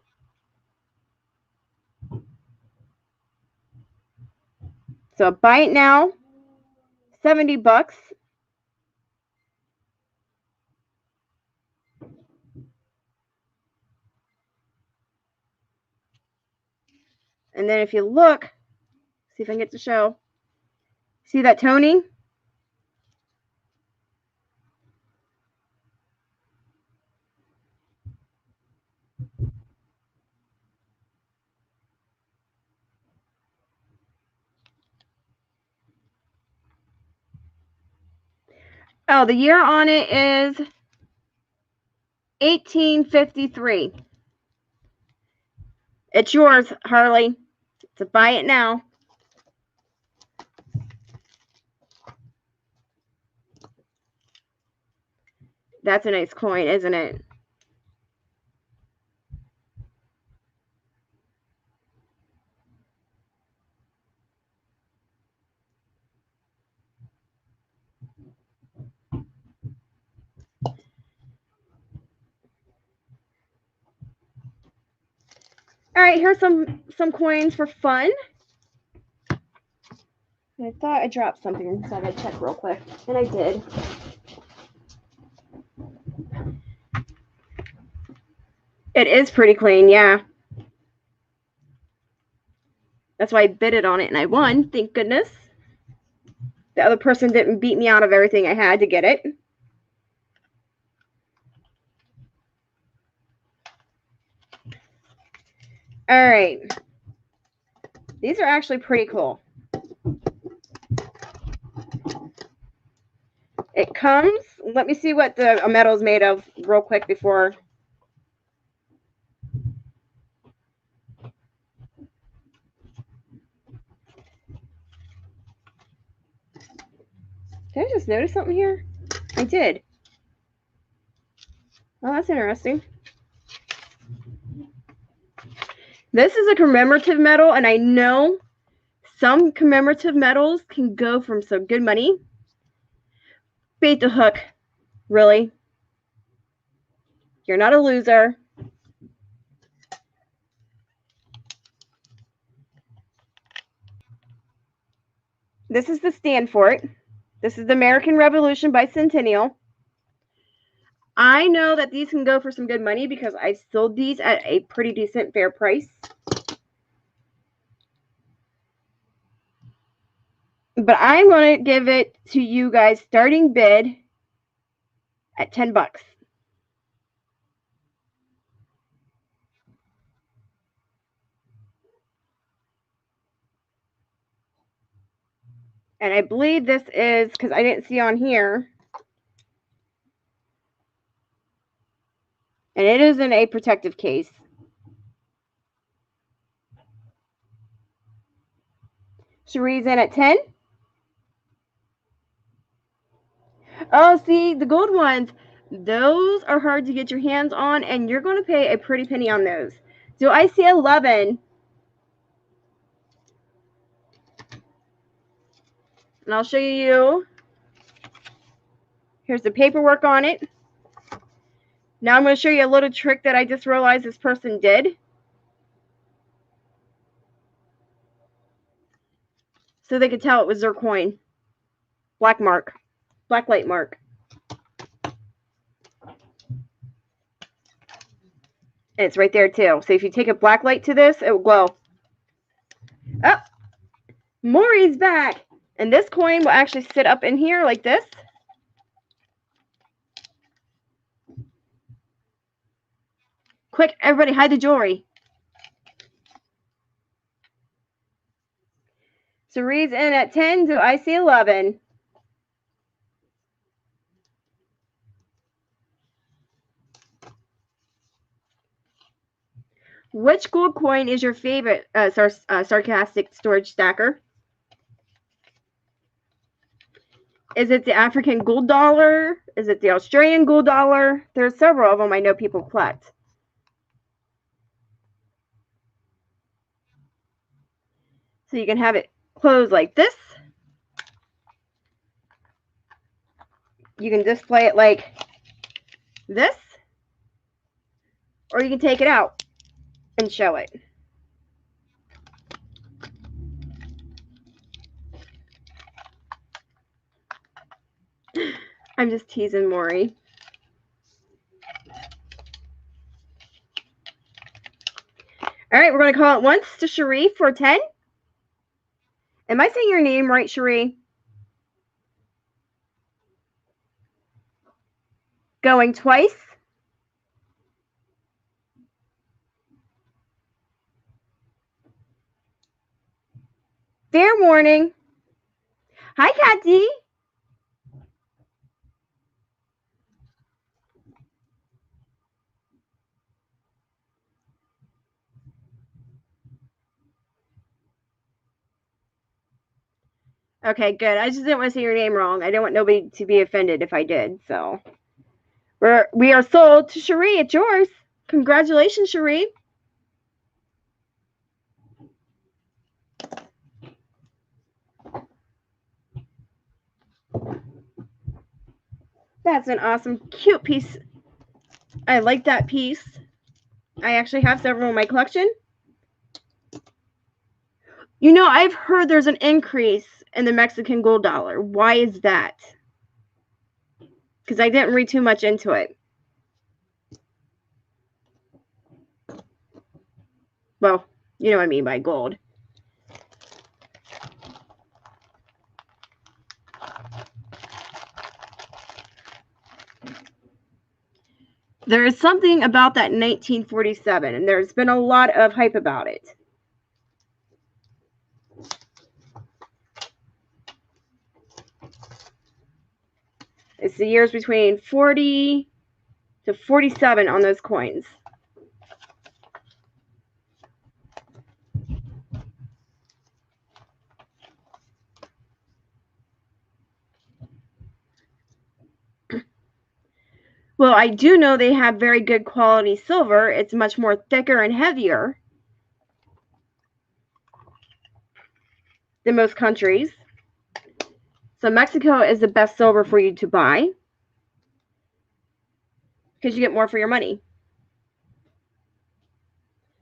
So a bite now, 70 bucks. And then if you look, see if I can get to show. See that toning? Oh, the year on it is 1853. It's yours, Harley. So buy it now. That's a nice coin, isn't it? All right, here's some coins for fun. I thought I dropped something, so I gotta check real quick, and I did. It is pretty clean, yeah. That's why I bid it on it, and I won. Thank goodness. The other person didn't beat me out of everything I had to get it. All right. These are actually pretty cool. It comes, let me see what the medal is made of real quick before. Did I just notice something here? I did. Oh, that's interesting. This is a commemorative medal, and I know some commemorative medals can go for some good money. Bait the hook, really. You're not a loser. This is the stand for it. This is the American Revolution Bicentennial. I know that these can go for some good money because I sold these at a pretty decent fair price. But I'm going to give it to you guys starting bid at $10. And I believe this is, because I didn't see on here, and it is in a protective case. Cherie's in at 10. Oh, see, the gold ones, those are hard to get your hands on, and you're going to pay a pretty penny on those. Do I see 11? And I'll show you. Here's the paperwork on it. Now I'm going to show you a little trick that I just realized this person did. So they could tell it was their coin. Black mark. Black light mark. And it's right there too. So if you take a black light to this, it will glow. Oh, Maury's back. And this coin will actually sit up in here like this. Quick, everybody hide the jewelry. So Reed's in at 10. Do I see 11? Which gold coin is your favorite sarcastic storage stacker? Is it the African gold dollar? Is it the Australian gold dollar? There's several of them I know people collect. So you can have it closed like this. You can display it like this. Or you can take it out and show it. I'm just teasing Maury. All right, we're going to call it once to Cherie for 10. Am I saying your name right, Cherie? Going twice. Fair warning. Hi, Kathy. Okay, good. I just didn't want to say your name wrong. I didn't want nobody to be offended if I did. So we are sold to Cherie. It's yours. Congratulations, Cherie. That's an awesome, cute piece. I like that piece. I actually have several in my collection. You know, I've heard there's an increase in the Mexican gold dollar. Why is that? Because I didn't read too much into it. Well, you know what I mean by gold. There is something about that 1947, and there's been a lot of hype about it. It's the years between 40 to 47 on those coins. Well, I do know they have very good quality silver. It's much more thicker and heavier than most countries. So Mexico is the best silver for you to buy because you get more for your money.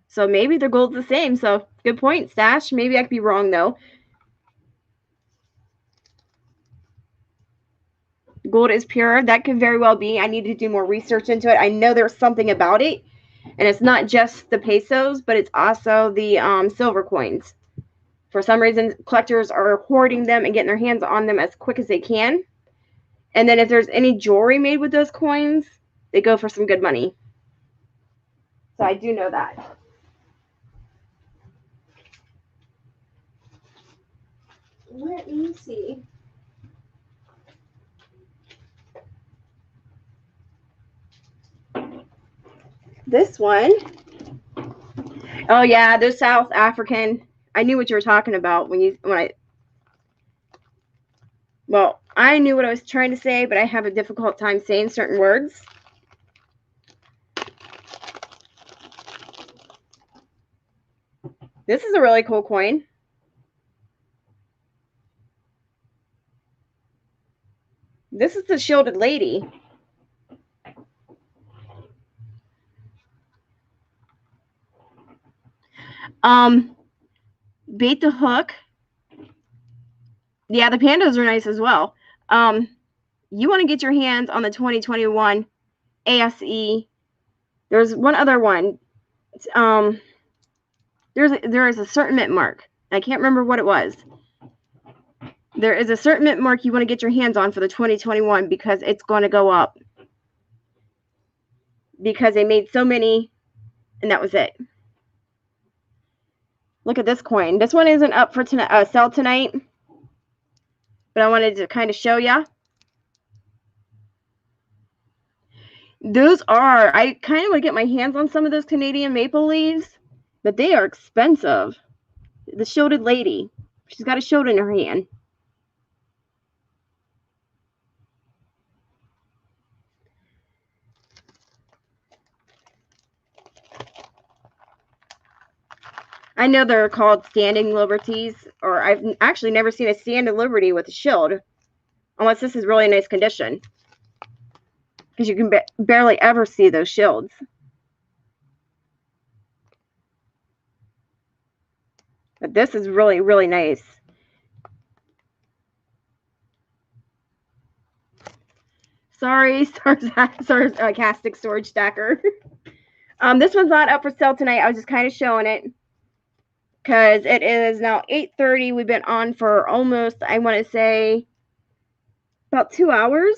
So maybe their gold's the same. So good point, Stash. Maybe I could be wrong, though. Gold is pure. That could very well be. I need to do more research into it. I know there's something about it. And it's not just the pesos, but it's also the silver coins. For some reason, collectors are hoarding them and getting their hands on them as quick as they can. And then if there's any jewelry made with those coins, they go for some good money. So I do know that. Let me see. This one. Oh yeah, those South African. I knew what you were talking about well, I knew what I was trying to say, but I have a difficult time saying certain words. This is a really cool coin. This is the Shielded Lady. Bait the hook. Yeah, the pandas are nice as well. You want to get your hands on the 2021 ASE. There's one other one. There is a certain mint mark. I can't remember what it was. There is a certain mint mark you want to get your hands on for the 2021 because it's going to go up. Because they made so many, and that was it. Look at this coin. This one isn't up for sale tonight, but I wanted to kind of show you. Those are, I kind of want to get my hands on some of those Canadian maple leaves, but they are expensive. The Shielded Lady. She's got a shield in her hand. I know they're called standing liberties, or I've actually never seen a standing liberty with a shield, unless this is really nice condition. Because you can barely ever see those shields. But this is really, really nice. Sorry, sarcastic storage stacker. This one's not up for sale tonight. I was just kind of showing it. Because it is now 8:30. We've been on for almost, I want to say, about 2 hours.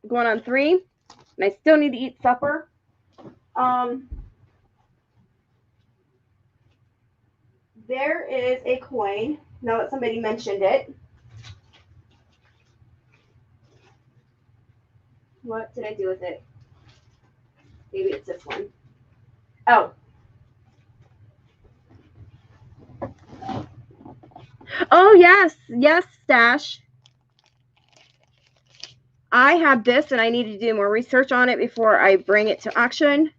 Going on 3. And I still need to eat supper. There is a coin. Now that somebody mentioned it. What did I do with it? Maybe it's this one. Oh. Oh, yes. Yes, Stash. I have this, and I need to do more research on it before I bring it to auction.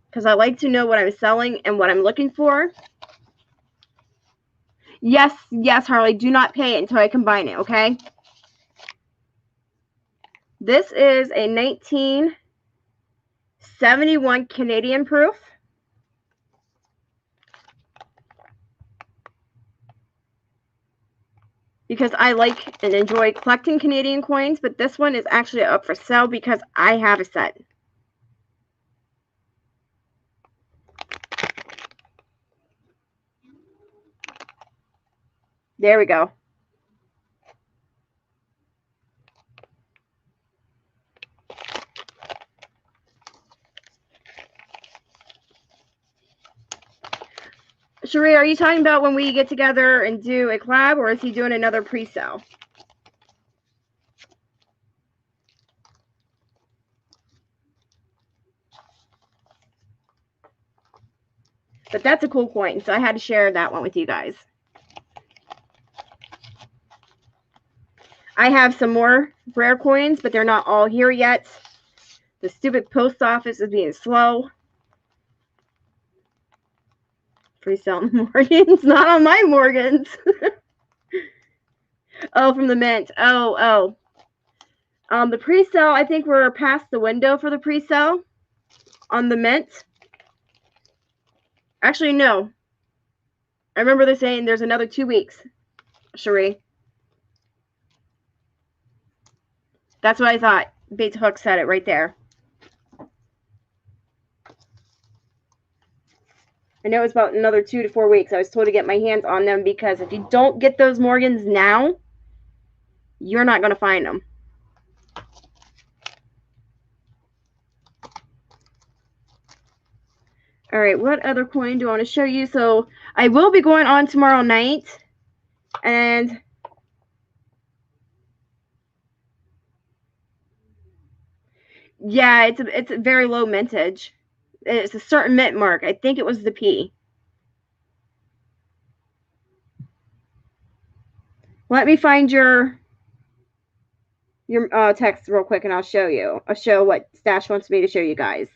Because I like to know what I'm selling and what I'm looking for. Yes, yes, Harley. Do not pay it until I combine it, okay? This is a 1971 Canadian proof. Because I like and enjoy collecting Canadian coins, but this one is actually up for sale because I have a set. There we go. Sheree, are you talking about when we get together and do a collab, or is he doing another pre-sale? But that's a cool coin, so I had to share that one with you guys. I have some more rare coins, but they're not all here yet. The stupid post office is being slow. Pre-sale Morgans, not on my Morgans. Oh, from the mint. Oh. The pre-sale, I think we're past the window for the pre-sale on the mint. Actually, no. I remember they're saying there's another 2 weeks, Cherie. That's what I thought. Bates Hook said it right there. I know it's about another 2 to 4 weeks. I was told to get my hands on them because if you don't get those Morgans now, you're not going to find them. All right, what other coin do I want to show you? So I will be going on tomorrow night, and yeah, it's a very low mintage. It's a certain mint mark. I think it was the P. Let me find your text real quick, and I'll show you. I'll show what Stash wants me to show you guys.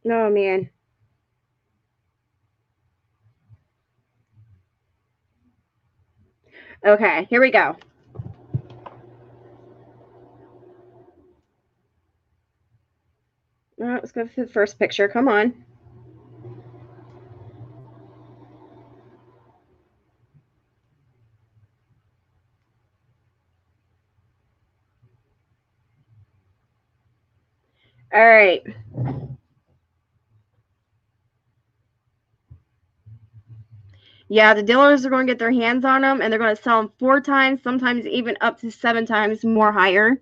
Oh, man. Okay, here we go. All right, let's go to the first picture. Come on. All right. Yeah, the dealers are going to get their hands on them, and they're going to sell them 4 times, sometimes even up to 7 times more higher.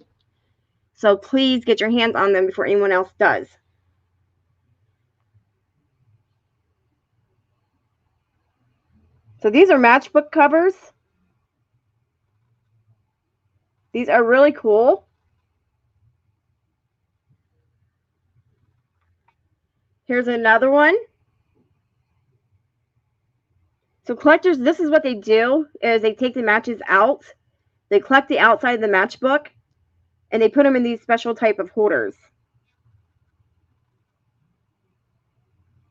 So please get your hands on them before anyone else does. So these are matchbook covers. These are really cool. Here's another one. So collectors, this is what they do, is they take the matches out. They collect the outside of the matchbook, and they put them in these special type of holders.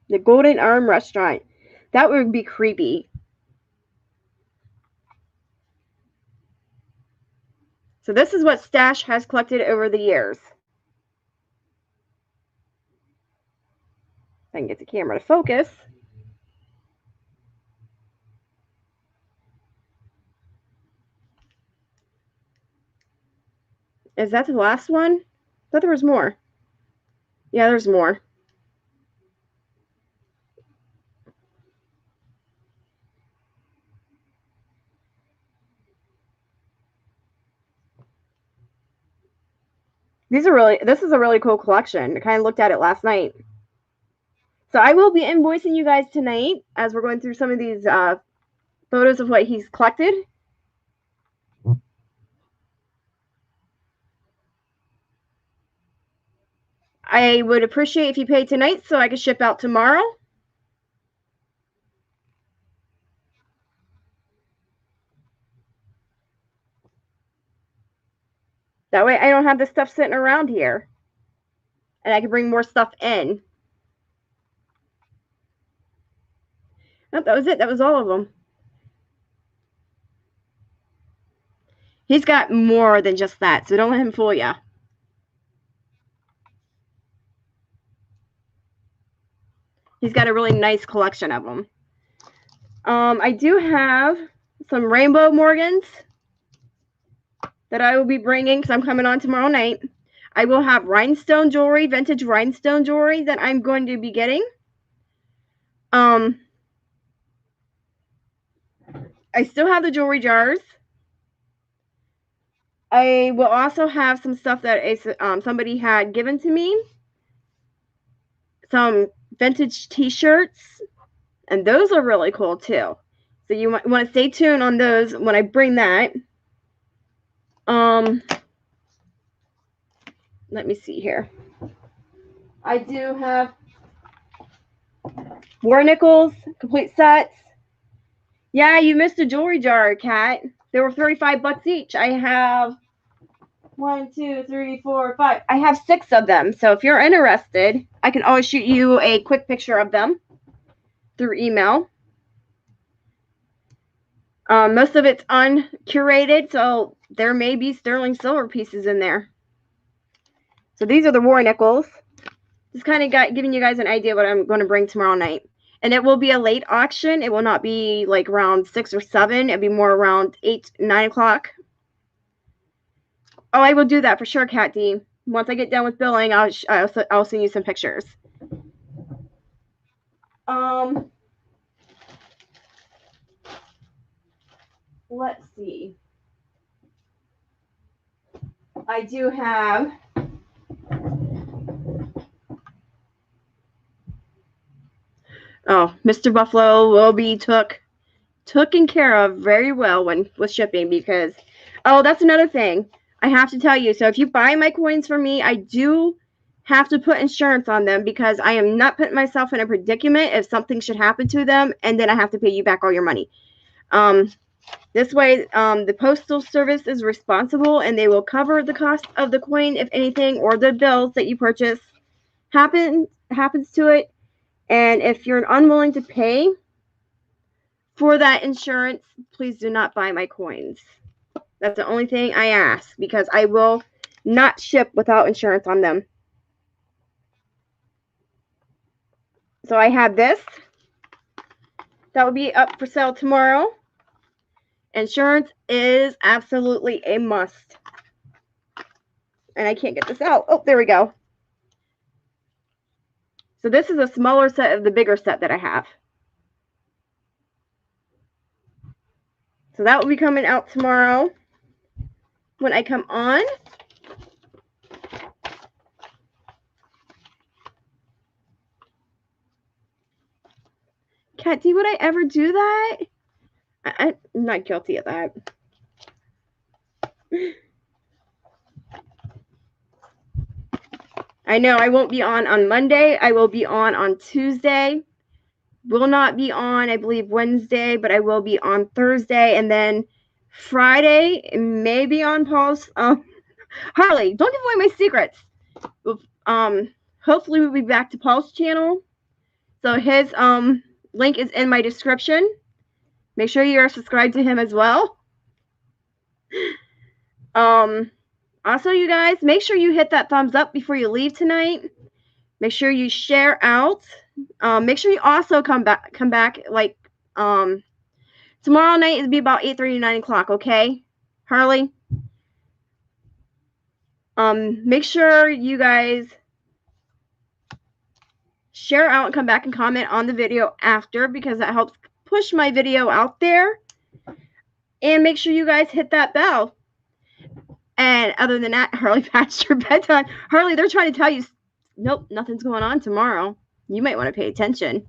The Golden Arm Restaurant. That would be creepy. So this is what Stash has collected over the years. If I can get the camera to focus. Is that the last one? I thought there was more. Yeah, there's more. This is a really cool collection. I kind of looked at it last night. So I will be invoicing you guys tonight as we're going through some of these photos of what he's collected. I would appreciate if you paid tonight so I could ship out tomorrow. That way I don't have this stuff sitting around here. And I can bring more stuff in. Nope, that was it. That was all of them. He's got more than just that, so don't let him fool you. He's got a really nice collection of them. I do have some rainbow Morgans that I will be bringing because I'm coming on tomorrow night. I will have rhinestone jewelry, vintage rhinestone jewelry that I'm going to be getting. I still have the jewelry jars. I will also have some stuff that somebody had given to me. Some vintage t-shirts. And those are really cool too. So you might want to stay tuned on those when I bring that. Let me see here. I do have war nickels, complete sets. Yeah, you missed a jewelry jar, Kat. They were $35 each. I have 1, 2, 3, 4, 5. I have 6 of them. So if you're interested, I can always shoot you a quick picture of them through email. Most of it's uncurated, so there may be sterling silver pieces in there. So these are the war nickels. Just kind of giving you guys an idea what I'm going to bring tomorrow night. And it will be a late auction. It will not be like around 6 or 7. It'll be more around 8, 9 o'clock. Oh, I will do that for sure, Kat D. Once I get done with billing, I'll send you some pictures. Let's see. I do have Mr. Buffalo will be taken care of very well with shipping because that's another thing I have to tell you. So if you buy my coins from me, I do have to put insurance on them because I am not putting myself in a predicament if something should happen to them and then I have to pay you back all your money. This way, the postal service is responsible and they will cover the cost of the coin if anything or the bills that you purchase happens to it. And if you're unwilling to pay for that insurance, please do not buy my coins. That's the only thing I ask because I will not ship without insurance on them. So I have this. That will be up for sale tomorrow. Insurance is absolutely a must. And I can't get this out. Oh, there we go. So this is a smaller set of the bigger set that I have. So that will be coming out tomorrow when I come on. Kat D, would I ever do that? I'm not guilty of that. I know I won't be on Monday. I will be on Tuesday. Will not be on, I believe, Wednesday, but I will be on Thursday. And then Friday, maybe on Paul's. Harley, don't give away my secrets. Hopefully we'll be back to Paul's channel. So his link is in my description. Make sure you are subscribed to him as well. Also, you guys, make sure you hit that thumbs up before you leave tonight. Make sure you share out. Make sure you also come back like tomorrow night. It'll be about 8:30 to 9 o'clock. Okay, Harley. Make sure you guys share out and come back and comment on the video after because that helps push my video out there. And make sure you guys hit that bell. And other than that, Harley patched her bedtime. Harley, they're trying to tell you, nope, nothing's going on tomorrow. You might want to pay attention.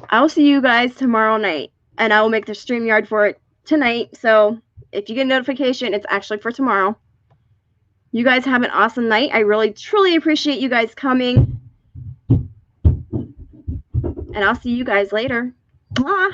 I'll see you guys tomorrow night. And I will make the StreamYard for it tonight. So if you get a notification, it's actually for tomorrow. You guys have an awesome night. I really, truly appreciate you guys coming. And I'll see you guys later. Bye.